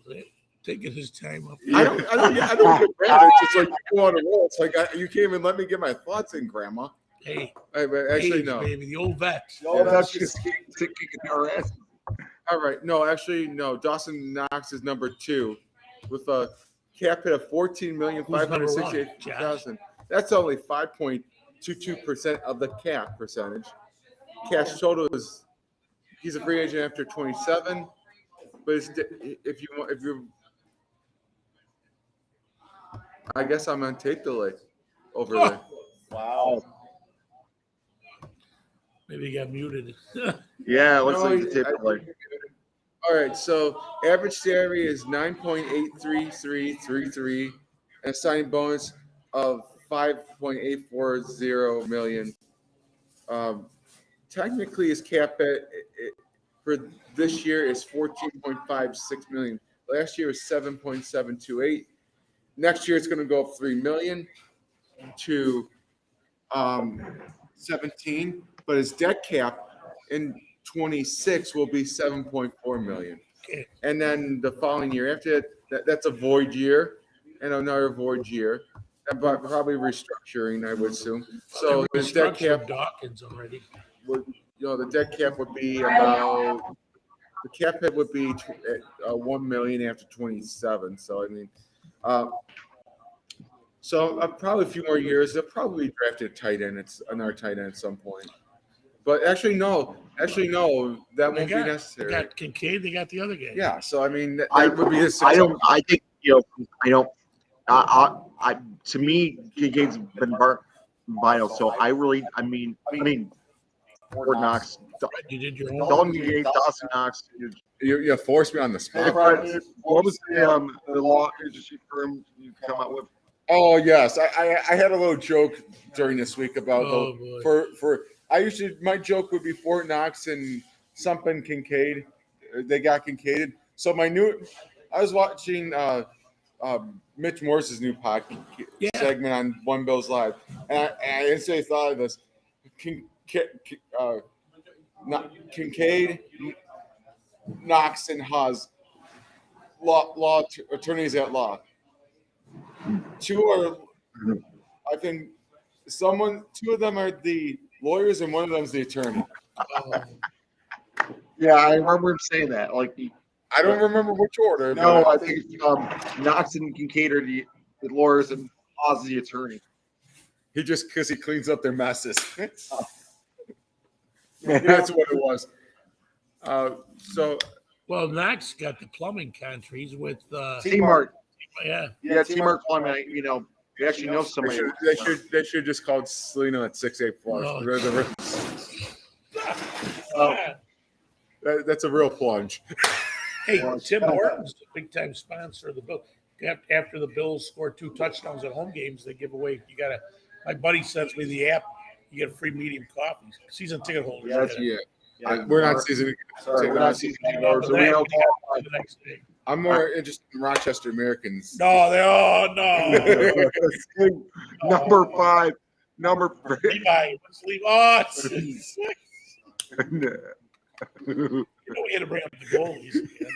Speaker 2: taking his time up.
Speaker 1: I don't get mad. It's just like you go on a roll. It's like you can't even let me get my thoughts in, Grandma.
Speaker 2: Hey,
Speaker 1: But actually,
Speaker 2: age,
Speaker 1: no.
Speaker 2: baby, the old vets.
Speaker 3: Oh, that's just kicking our ass.
Speaker 1: All right. No, actually, no. Dawson Knox is number 2 with a cap hit of 14,568,000. That's only 5.22% of the cap percentage. Cash total is he's a free agent after 27, but if you're I guess I'm on tape delay over there.
Speaker 3: Wow.
Speaker 2: Maybe he got muted.
Speaker 3: Yeah, it looks
Speaker 1: No,
Speaker 3: like the tip like
Speaker 1: All right, so average salary is 9.83333 and a signing bonus of 5.840 million. Technically, his cap for this year is 14.56 million. Last year was 7.728. Next year, it's going to go up 3 million to 17, but his debt cap in 26 will be 7.4 million.
Speaker 2: Okay.
Speaker 1: And then the following year after that's a void year and another void year, and probably restructuring, I would assume. So his debt cap,
Speaker 2: Dawkins already.
Speaker 1: the debt cap would be about the cap hit would be 1 million after 27. So I mean, probably a few more years. They'll probably draft a tight end. It's another tight end at some point. But actually, no, that won't be necessary.
Speaker 2: They got Kincaid. They got the other guy.
Speaker 1: Yeah, so I mean, that would be his.
Speaker 3: I think to me, Kincaid's been vital. So I mean, Fort Knox,
Speaker 2: You did your
Speaker 3: Dalton
Speaker 2: own.
Speaker 3: Kincaid, Dawson Knox.
Speaker 1: You forced me on the spot.
Speaker 3: What was the law agency firm you come up with?
Speaker 1: Oh yes, I had a little joke during this week about
Speaker 2: Oh, boy.
Speaker 1: for my joke would be Fort Knox and something Kincaid. They got Kincaided. So I was watching Mitch Morse's new podcast segment on One Bills Live, and I instantly thought of this: Kincaid, Knox, and Haas, law attorneys at law. Two are, I think, two of them are the lawyers and one of them is the attorney.
Speaker 3: Yeah, I remember him saying that. Like,
Speaker 1: I don't remember which order.
Speaker 3: no,
Speaker 1: but
Speaker 3: I think Knox and Kincaid are the lawyers and Oz the attorney.
Speaker 1: he just because he cleans up their messes. That's what it was.
Speaker 2: Well, Knox got the plumbing contract. He's with
Speaker 3: T-Mark.
Speaker 2: yeah.
Speaker 3: Yeah, T-Mark Plumbing. We actually know somebody.
Speaker 1: They should just called Selena at 6'8" flush.
Speaker 2: Oh.
Speaker 1: That's a real plunge.
Speaker 2: Hey, Tim Hortons, the big time sponsor of the Bills. After the Bills score 2 touchdowns at home games, they give away. My buddy sends me the app. You get a free medium coffee. Season ticket holders.
Speaker 1: We're not season.
Speaker 3: Sorry, we're not season
Speaker 2: No,
Speaker 3: so we don't
Speaker 2: the next day.
Speaker 1: I'm more interested in Rochester Americans.
Speaker 2: No,
Speaker 3: Number 5.
Speaker 2: Levi, let's leave. Oh, it's you know, we had to bring up the goalies again.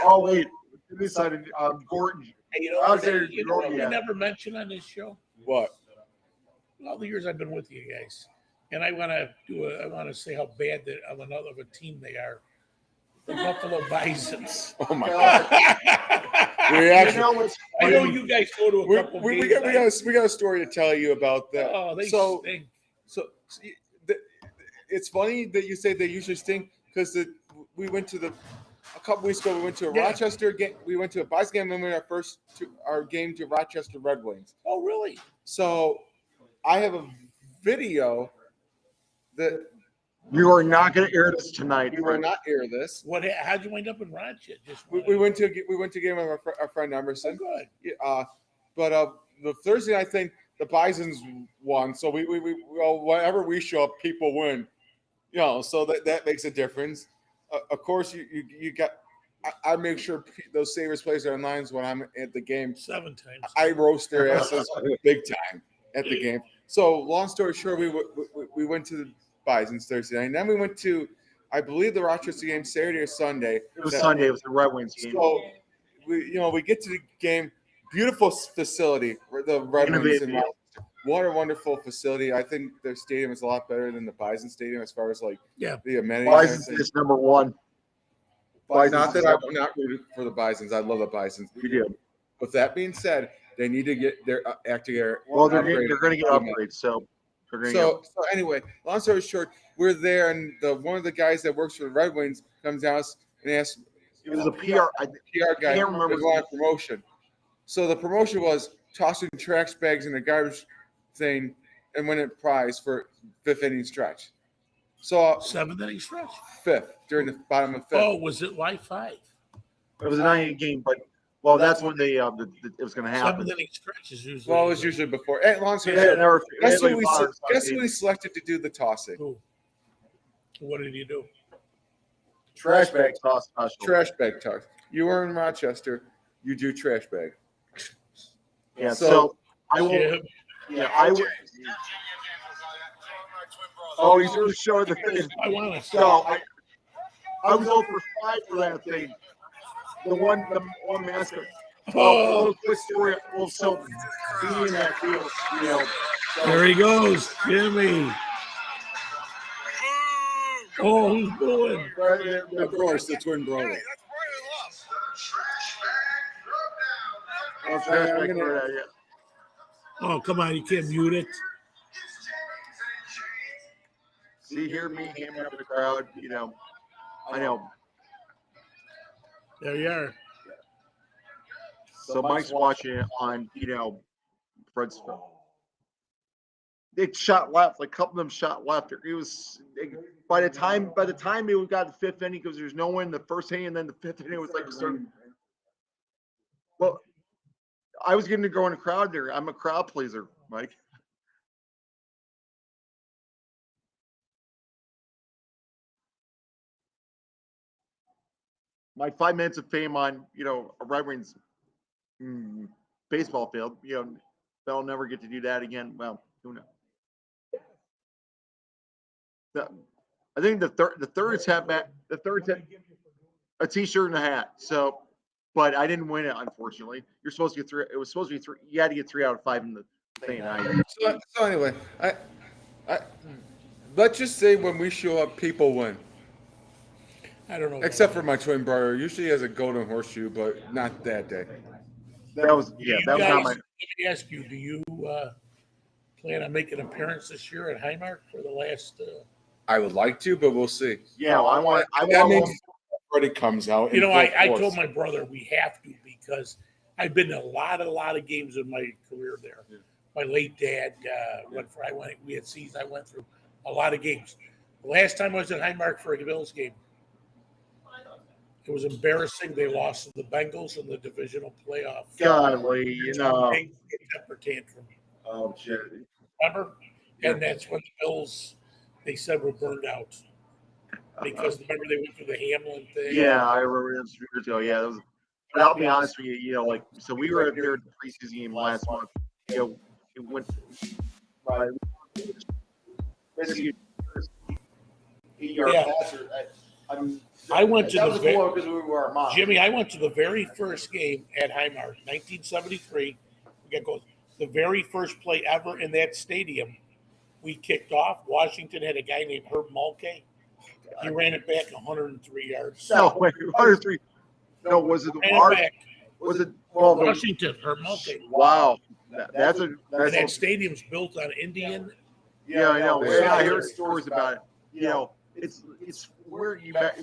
Speaker 3: Oh wait, we decided Gordon.
Speaker 2: Hey, you know what we never mentioned on this show?
Speaker 1: What?
Speaker 2: All the years I've been with you guys, and I want to say how bad of a team they are. The Buffalo Bisons.
Speaker 1: Oh my God!
Speaker 2: I know you guys go to a couple games.
Speaker 1: We got a story to tell you about that.
Speaker 2: Oh, they stink.
Speaker 1: It's funny that you say they usually stink because we went to a couple weeks ago. We went to a Rochester game. We went to a Bison game, and we went our game to Rochester Red Wings.
Speaker 2: Oh, really?
Speaker 1: So I have a video that
Speaker 3: you are not going to air this tonight.
Speaker 1: We will not air this.
Speaker 2: How'd you wind up in Rochester?
Speaker 1: We went to a game with our friend Emerson.
Speaker 2: Oh, good.
Speaker 1: But the Thursday night thing, the Bisons won. So we whenever we show up, people win. So that makes a difference. Of course, you got. I make sure those Sabres players are on lines when I'm at the game. 7 times. I roast their asses big time at the game. So long story short, we went to the Bisons Thursday night, and then we went to, I believe, the Rochester game Saturday or Sunday.
Speaker 3: It was Sunday. It was the Red Wings game.
Speaker 1: So we get to the game. Beautiful facility where the Red Wings in Rochester. What a wonderful facility. I think their stadium is a lot better than the Bison Stadium as far as the amenities.
Speaker 3: Bison is number one.
Speaker 1: Not that I'm not rooting for the Bisons. I love the Bisons.
Speaker 3: We do.
Speaker 1: With that being said, they need to get their act together.
Speaker 3: Well, they're going to get upgrades. So,
Speaker 1: so anyway, long story short, we're there, and one of the guys that works for the Red Wings comes down and asks.
Speaker 3: It was a PR
Speaker 1: guy.
Speaker 3: can't remember.
Speaker 1: There's a lot of promotion. So the promotion was tossing trash bags in a garbage thing and winning a prize for fifth inning stretch. So
Speaker 2: 7th inning stretch.
Speaker 1: Fifth during the bottom of fifth.
Speaker 2: Oh, was it live 5?
Speaker 3: It was a 9-inning game, but that's when it was going to happen.
Speaker 2: 7th inning stretch is usually.
Speaker 1: Well, it was usually before. Hey, long story
Speaker 3: Yeah,
Speaker 1: short, guess
Speaker 3: never-
Speaker 1: who he selected to do the tossing?
Speaker 2: Who? What did he do?
Speaker 3: Trash bag toss special.
Speaker 1: Trash bag toss. You were in Rochester. You do trash bag.
Speaker 3: Yeah.
Speaker 1: So-
Speaker 3: So I will.
Speaker 2: Jim,
Speaker 3: Yeah, I will. Oh, he's going to show the thing.
Speaker 2: I want to.
Speaker 3: So I was over 5 for that thing. The one mascot.
Speaker 2: Oh,
Speaker 3: quick story. Also, being in that field,
Speaker 2: there he goes, Jimmy. Oh, who's booing?
Speaker 1: Of course, the twin brother.
Speaker 2: Oh, come on, you can't mute it.
Speaker 3: See, hear me hammering up the crowd. I know.
Speaker 2: There you are.
Speaker 3: So Mike's watching it on, Fred's phone. They shot left. Like a couple of them shot left. It was by the time we got the 5th inning, because there's no one in the first inning, and then the 5th inning was like starting. Well, I was getting to go in the crowd there. I'm a crowd pleaser, Mike. My 5 minutes of fame on, a Red Wings baseball field, they'll never get to do that again. Well, who knows? I think the third had a T-shirt and a hat. So, but I didn't win it, unfortunately. You're supposed to get 3. It was supposed to be 3. You had to get 3 out of 5 in the thing.
Speaker 1: So anyway, I let's just say when we show up, people win.
Speaker 2: I don't know.
Speaker 1: Except for my twin brother. Usually he has a golden horseshoe, but not that day.
Speaker 3: That was not my.
Speaker 2: Let me ask you: do you plan on making an appearance this year at Highmark for the last?
Speaker 1: I would like to, but we'll see.
Speaker 3: Yeah, I want.
Speaker 1: That means already comes out.
Speaker 2: I told my brother we have to, because I've been to a lot of games in my career there. Yeah. My late dad we had seasons. I went through a lot of games. The last time I was at Highmark for a Bills game, it was embarrassing. They lost to the Bengals in the divisional playoff.
Speaker 3: Golly,
Speaker 2: Big temper tantrum.
Speaker 3: Oh shit!
Speaker 2: Remember? And that's when the Bills, they said, were burned out. Because remember they went through the Hamlin thing.
Speaker 3: Yeah, I remember that 2 years ago. Yeah, that was. But I'll be honest with you, so we were there at the preseason game last month. It went. Basically, 8-yard passer.
Speaker 2: I went to
Speaker 3: because we were our mom.
Speaker 2: Jimmy, I went to the very first game at Highmark, 1973. The very first play ever in that stadium. We kicked off. Washington had a guy named Herb Mulkey. He ran it back 103 yards.
Speaker 3: No, wait, 103. No, was it Was it
Speaker 2: Washington? Herb Mulkey.
Speaker 3: Wow, that's
Speaker 2: that stadium's built on Indian.
Speaker 3: Yeah, I know. Yeah, I heard stories about it. It's where you but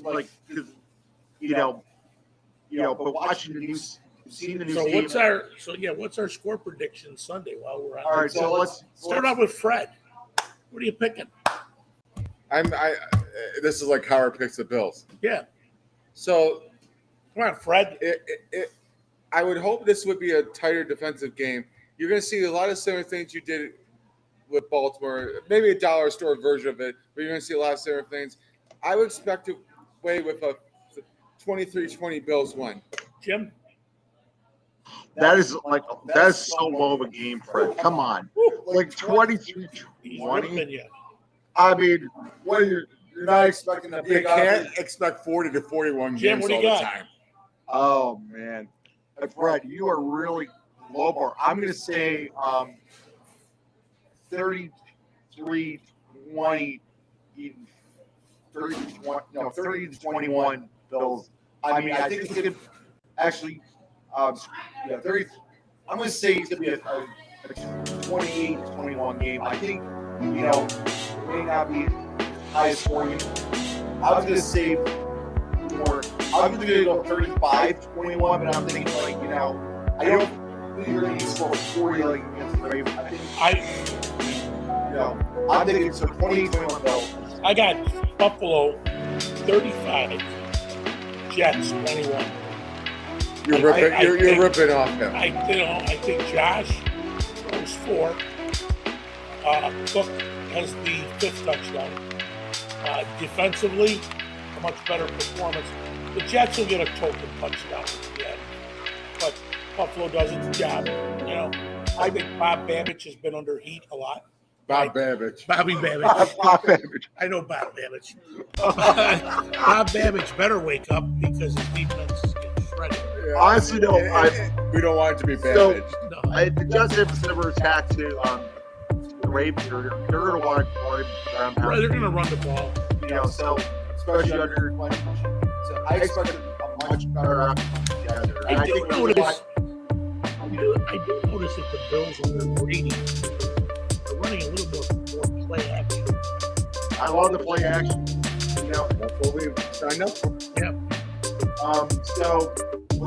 Speaker 3: watching the news, seeing the news.
Speaker 2: So what's our score prediction Sunday while we're on?
Speaker 3: All right, so let's
Speaker 2: start off with Fred. What are you picking?
Speaker 1: This is like Howard picks the Bills.
Speaker 2: Yeah.
Speaker 1: So,
Speaker 2: come on, Fred.
Speaker 1: I would hope this would be a tighter defensive game. You're going to see a lot of similar things you did with Baltimore, maybe a dollar store version of it, but you're going to see a lot of similar things. I would expect to play with a 23-20 Bills win.
Speaker 2: Jim?
Speaker 3: That is so low of a game, Fred. Come on. Like 23-20. I mean, what you're not expecting a big.
Speaker 1: You can't expect 40 to 41
Speaker 2: Jim,
Speaker 1: games
Speaker 2: what do
Speaker 1: all
Speaker 2: you
Speaker 1: the
Speaker 2: got?
Speaker 1: time.
Speaker 3: Oh man. Fred, you are really low bar. I'm going to say 33-20, 30-21 Bills. I mean, I think it's going to actually, 30. I'm going to say it's going to be a 28-21 game. I think, it may not be high scoring. I was going to say more. I was going to go 35-21, but I'm thinking I don't think you're going to score 40 like against the Ravens. I think, I'm thinking it's a 28-21 Bills.
Speaker 2: I got Buffalo 35, Jets 21.
Speaker 1: You're ripping off him.
Speaker 2: I think Josh throws 4. Cook has the 5th touchdown. Defensively, a much better performance. The Jets will get a token touchdown at the end, but Buffalo does its job. I think Bob Babbage has been under heat a lot.
Speaker 1: Bob Babbage.
Speaker 2: Bobby Babbage.
Speaker 3: Bob Babbage.
Speaker 2: I know Bob Babbage. Bob Babbage better wake up because his defense is getting shredded.
Speaker 1: Yeah.
Speaker 3: Honestly, no.
Speaker 1: We don't want it to be
Speaker 3: So-
Speaker 1: Babbage.
Speaker 2: No.
Speaker 3: The Jets have never attacked to the Ravens. They're going to want to ground
Speaker 2: Right, they're
Speaker 3: pound.
Speaker 2: going to run the ball.
Speaker 3: So especially under 20. So I expected a much better offense.
Speaker 2: I do notice that the Bills under Brady are running a little more play action.
Speaker 3: I love the play action.
Speaker 1: That's what we signed up for.
Speaker 2: Yeah.
Speaker 3: So we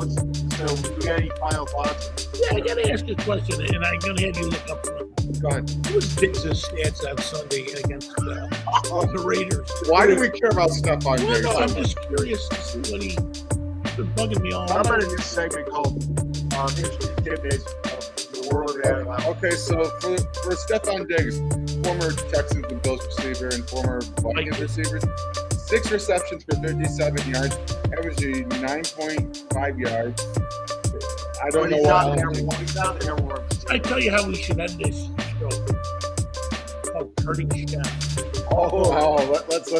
Speaker 3: got any final thoughts?
Speaker 2: Yeah, I got to ask you a question, and I'm going to have you look up front.
Speaker 1: Go ahead.
Speaker 2: What was Diggs' stats on Sunday against the Raiders?
Speaker 1: Why do we care about stuff on
Speaker 2: Well,
Speaker 1: Diggs?
Speaker 2: no, I'm just curious to see what he's been bugging me all
Speaker 3: I'm
Speaker 2: night.
Speaker 3: in a new segment called Interesting Tidbits of the World of NFL.
Speaker 1: Okay, so for Stephon Diggs, former Texans and Bills receiver and former Vikings receivers, 6 receptions for 57 yards, averaging 9.5 yards. I don't know
Speaker 3: He's not
Speaker 1: what
Speaker 3: there.
Speaker 1: else.
Speaker 3: He's not there.
Speaker 2: I tell you how we should end this show. Oh, hurting shot.
Speaker 1: Let's
Speaker 2: So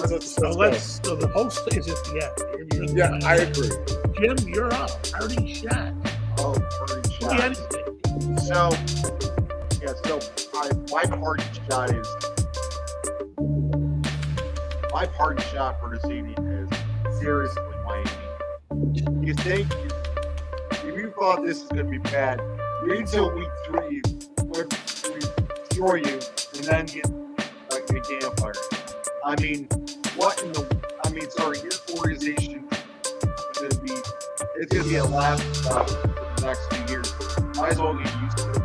Speaker 2: the host is at the end. You're the
Speaker 1: Yeah,
Speaker 2: final.
Speaker 1: I agree.
Speaker 2: Jim, you're up. Hurting shot.
Speaker 3: Oh, pretty
Speaker 2: Give me
Speaker 3: shot.
Speaker 2: anything.
Speaker 3: So my party shot is for this evening is seriously Miami. You think if you thought this is going to be bad, wait until week 3 where we destroy you and then get a game fired. I mean, your organization is going to be a laugh stock for the next few years. Might as well get used to it.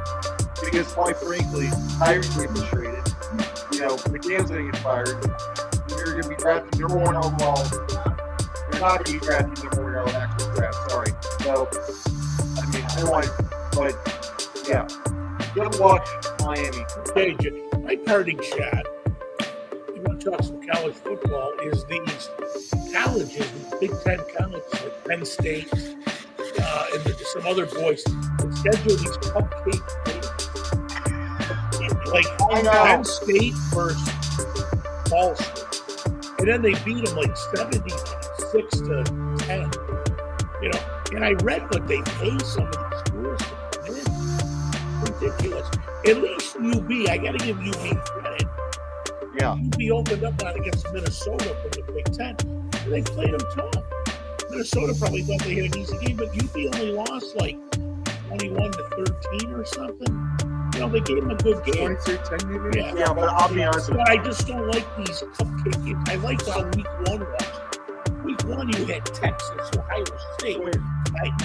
Speaker 3: Because quite frankly, Tyree gets traded. McCann's going to get fired. You're going to be drafted number 1 overall. You're not going to be drafted number 1 overall next draft. Sorry. So, I don't want to, but yeah. Good luck, Miami.
Speaker 2: Okay, Jim. My parting shot, you want to talk some college football, is these colleges, Big Ten colleges like Penn State and some other boys that schedule these cupcake games. Like
Speaker 3: I know.
Speaker 2: Penn State versus Ball State. And then they beat them like 76-10. And I read what they pay some of these schools to come in. Ridiculous. At least UB, I got to give UB credit.
Speaker 3: Yeah.
Speaker 2: UB opened up on against Minnesota from the Big Ten. And they played them tough. Minnesota probably thought they had an easy game, but UB only lost like 21-13 or something. They gave them a good game.
Speaker 1: 23-10 maybe?
Speaker 2: Yeah.
Speaker 3: Yeah, but I'll be honest with
Speaker 2: But I just don't like these cupcake games. I liked how week 1 was. Week 1, you had Texas, Ohio State,
Speaker 3: you.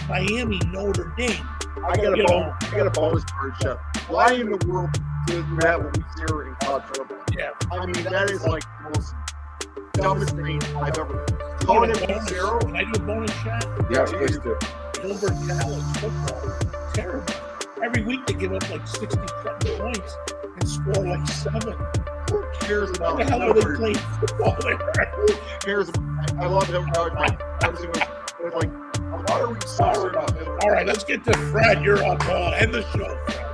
Speaker 2: Miami, Notre Dame.
Speaker 3: I got a bonus for shot. Why in the world did you have a week 0 in college football?
Speaker 2: Yeah.
Speaker 3: I mean, that is like the most dumbest thing I've ever. Calling it week 0?
Speaker 2: Can I do a bonus shot?
Speaker 1: Yes, please do.
Speaker 2: Gilbert College football. Terrible. Every week they give up like 60-something points and score like 7.
Speaker 3: Who cares
Speaker 2: How
Speaker 3: about
Speaker 2: the hell are they
Speaker 3: numbers?
Speaker 2: playing football there?
Speaker 3: Who cares? I love him. Like, why are we sorry about him?
Speaker 2: All right, let's get to Fred. You're up. End the show, Fred.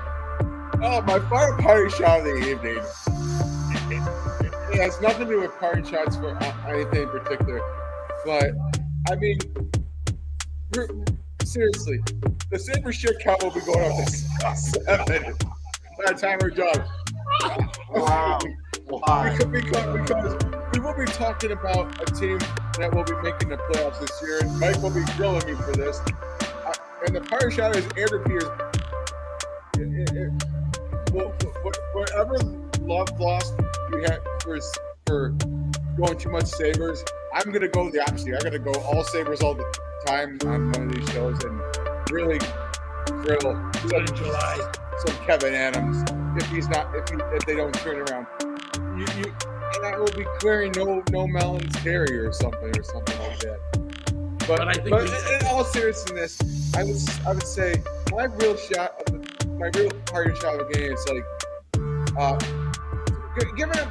Speaker 1: Oh, my final party shot of the evening. It has nothing to do with party shots for anything in particular. But, I mean, seriously, the Sabres shit count will be going up to 7 by the time we're done.
Speaker 3: Wow. Why?
Speaker 1: Because we will be talking about a team that will be making the playoffs this year, and Mike will be grilling me for this. And the party shot is Andrew Peters. Whatever love lost we had for going too much Sabres, I'm going to go the opposite. I'm going to go all Sabres all the time on one of these shows and really grill
Speaker 2: in July.
Speaker 1: some Kevin Adams if they don't turn around. And I will be clearing no Mellons Terry or something like that. But
Speaker 2: I think
Speaker 1: in all seriousness, I would say my real party shot of the game is like given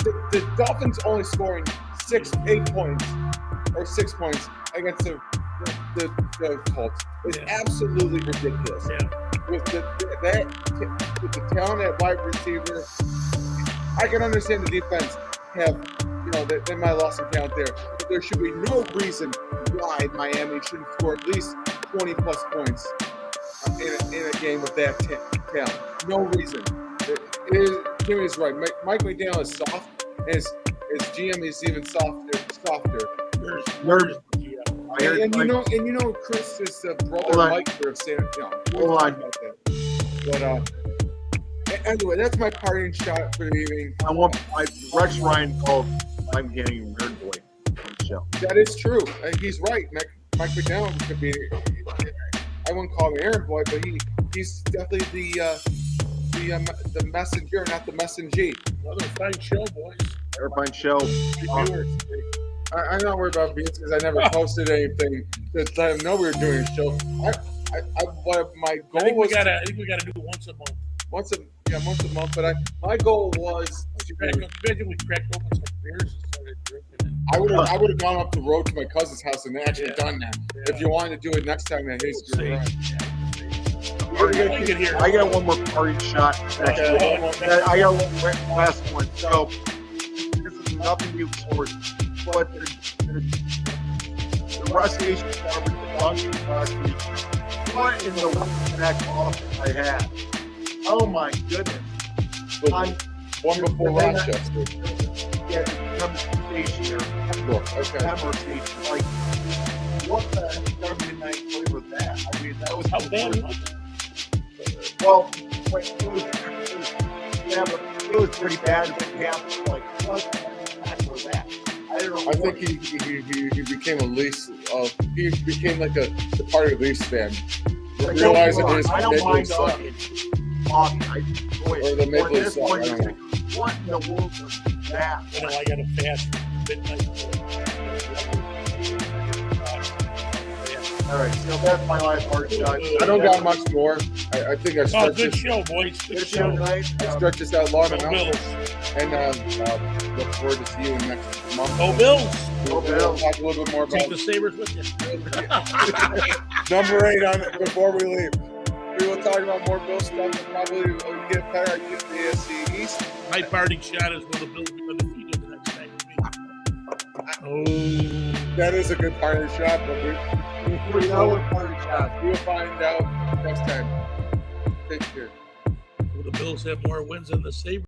Speaker 1: the Dolphins only scoring 8 points or 6 points against the Colts is absolutely ridiculous.
Speaker 2: Yeah.
Speaker 1: With the talent at wide receiver, I can understand the defense they might have lost some talent there, but there should be no reason why Miami shouldn't score at least 20 plus points in a game with that talent. No reason. Jimmy is right. Mike McDaniel is soft. His GM is even softer. And you know, Chris is the brother Mike for saying,
Speaker 3: Hold on.
Speaker 1: about that. But anyway, that's my parting shot for the evening.
Speaker 3: Rex Ryan called Mike McDaniel weird boy on the show.
Speaker 1: That is true. He's right. Mike McDowell could be. I wouldn't call him Aaron Boy, but he's definitely the messenger, not the messenger.
Speaker 2: Another fine show, boys.
Speaker 3: Airplane show.
Speaker 1: I'm not worried about Beans because I never posted anything to let him know we were doing a show. My goal
Speaker 2: I think
Speaker 1: was
Speaker 2: we gotta do it once a month.
Speaker 1: once a month. But my goal was
Speaker 2: Imagine we cracked open some beers and started drinking.
Speaker 1: I would have gone up the road to my cousin's house and actually done that.
Speaker 2: Yeah.
Speaker 1: If you wanted to do it next time, then he's
Speaker 2: See.
Speaker 1: right.
Speaker 3: I got one more party shot.
Speaker 1: Okay.
Speaker 3: I got one last one. So this is nothing new sports, but the Rusty Farmers last week. What in the world that offense I had? Oh my goodness!
Speaker 1: One before Rochester.
Speaker 3: Yeah, conversation or
Speaker 1: Okay.
Speaker 3: conversation. Like, what the Sunday night play was that? I mean, that was
Speaker 2: How bad was it?
Speaker 3: well. It was pretty bad. It happened. Like, what the heck was that? I don't know.
Speaker 1: I think he became he became like the party Leafs fan. Realizing his
Speaker 3: I don't
Speaker 1: Maple
Speaker 3: mind
Speaker 1: Leafs suck.
Speaker 3: talking. I enjoy it.
Speaker 1: Or the Maple
Speaker 3: But at
Speaker 1: Leafs
Speaker 3: this
Speaker 1: suck,
Speaker 3: point,
Speaker 1: I
Speaker 3: you
Speaker 1: don't
Speaker 3: think, what in the world was that?
Speaker 2: I got a fast midnight.
Speaker 3: All right, so that's my last part shot.
Speaker 1: I don't got much more. I think I
Speaker 2: Oh,
Speaker 1: stretched
Speaker 2: good
Speaker 1: this,
Speaker 2: show, boys. Good
Speaker 3: Good show
Speaker 2: show.
Speaker 3: tonight.
Speaker 1: I stretched this out long
Speaker 2: Go
Speaker 1: enough.
Speaker 2: Bills.
Speaker 1: And look forward to see you next month.
Speaker 2: Go Bills.
Speaker 1: We'll talk a little bit more
Speaker 2: Take
Speaker 1: about
Speaker 2: the Sabres with you.
Speaker 1: number 8 on it before we leave. We will talk about more Bill stuff and probably get better at the AFC East.
Speaker 2: My parting shot is will the Bills be undefeated the next time we meet? Oh.
Speaker 1: That is a good part of the shot, but we will find out next time. Take care.
Speaker 2: Will the Bills have more wins than the Sabres?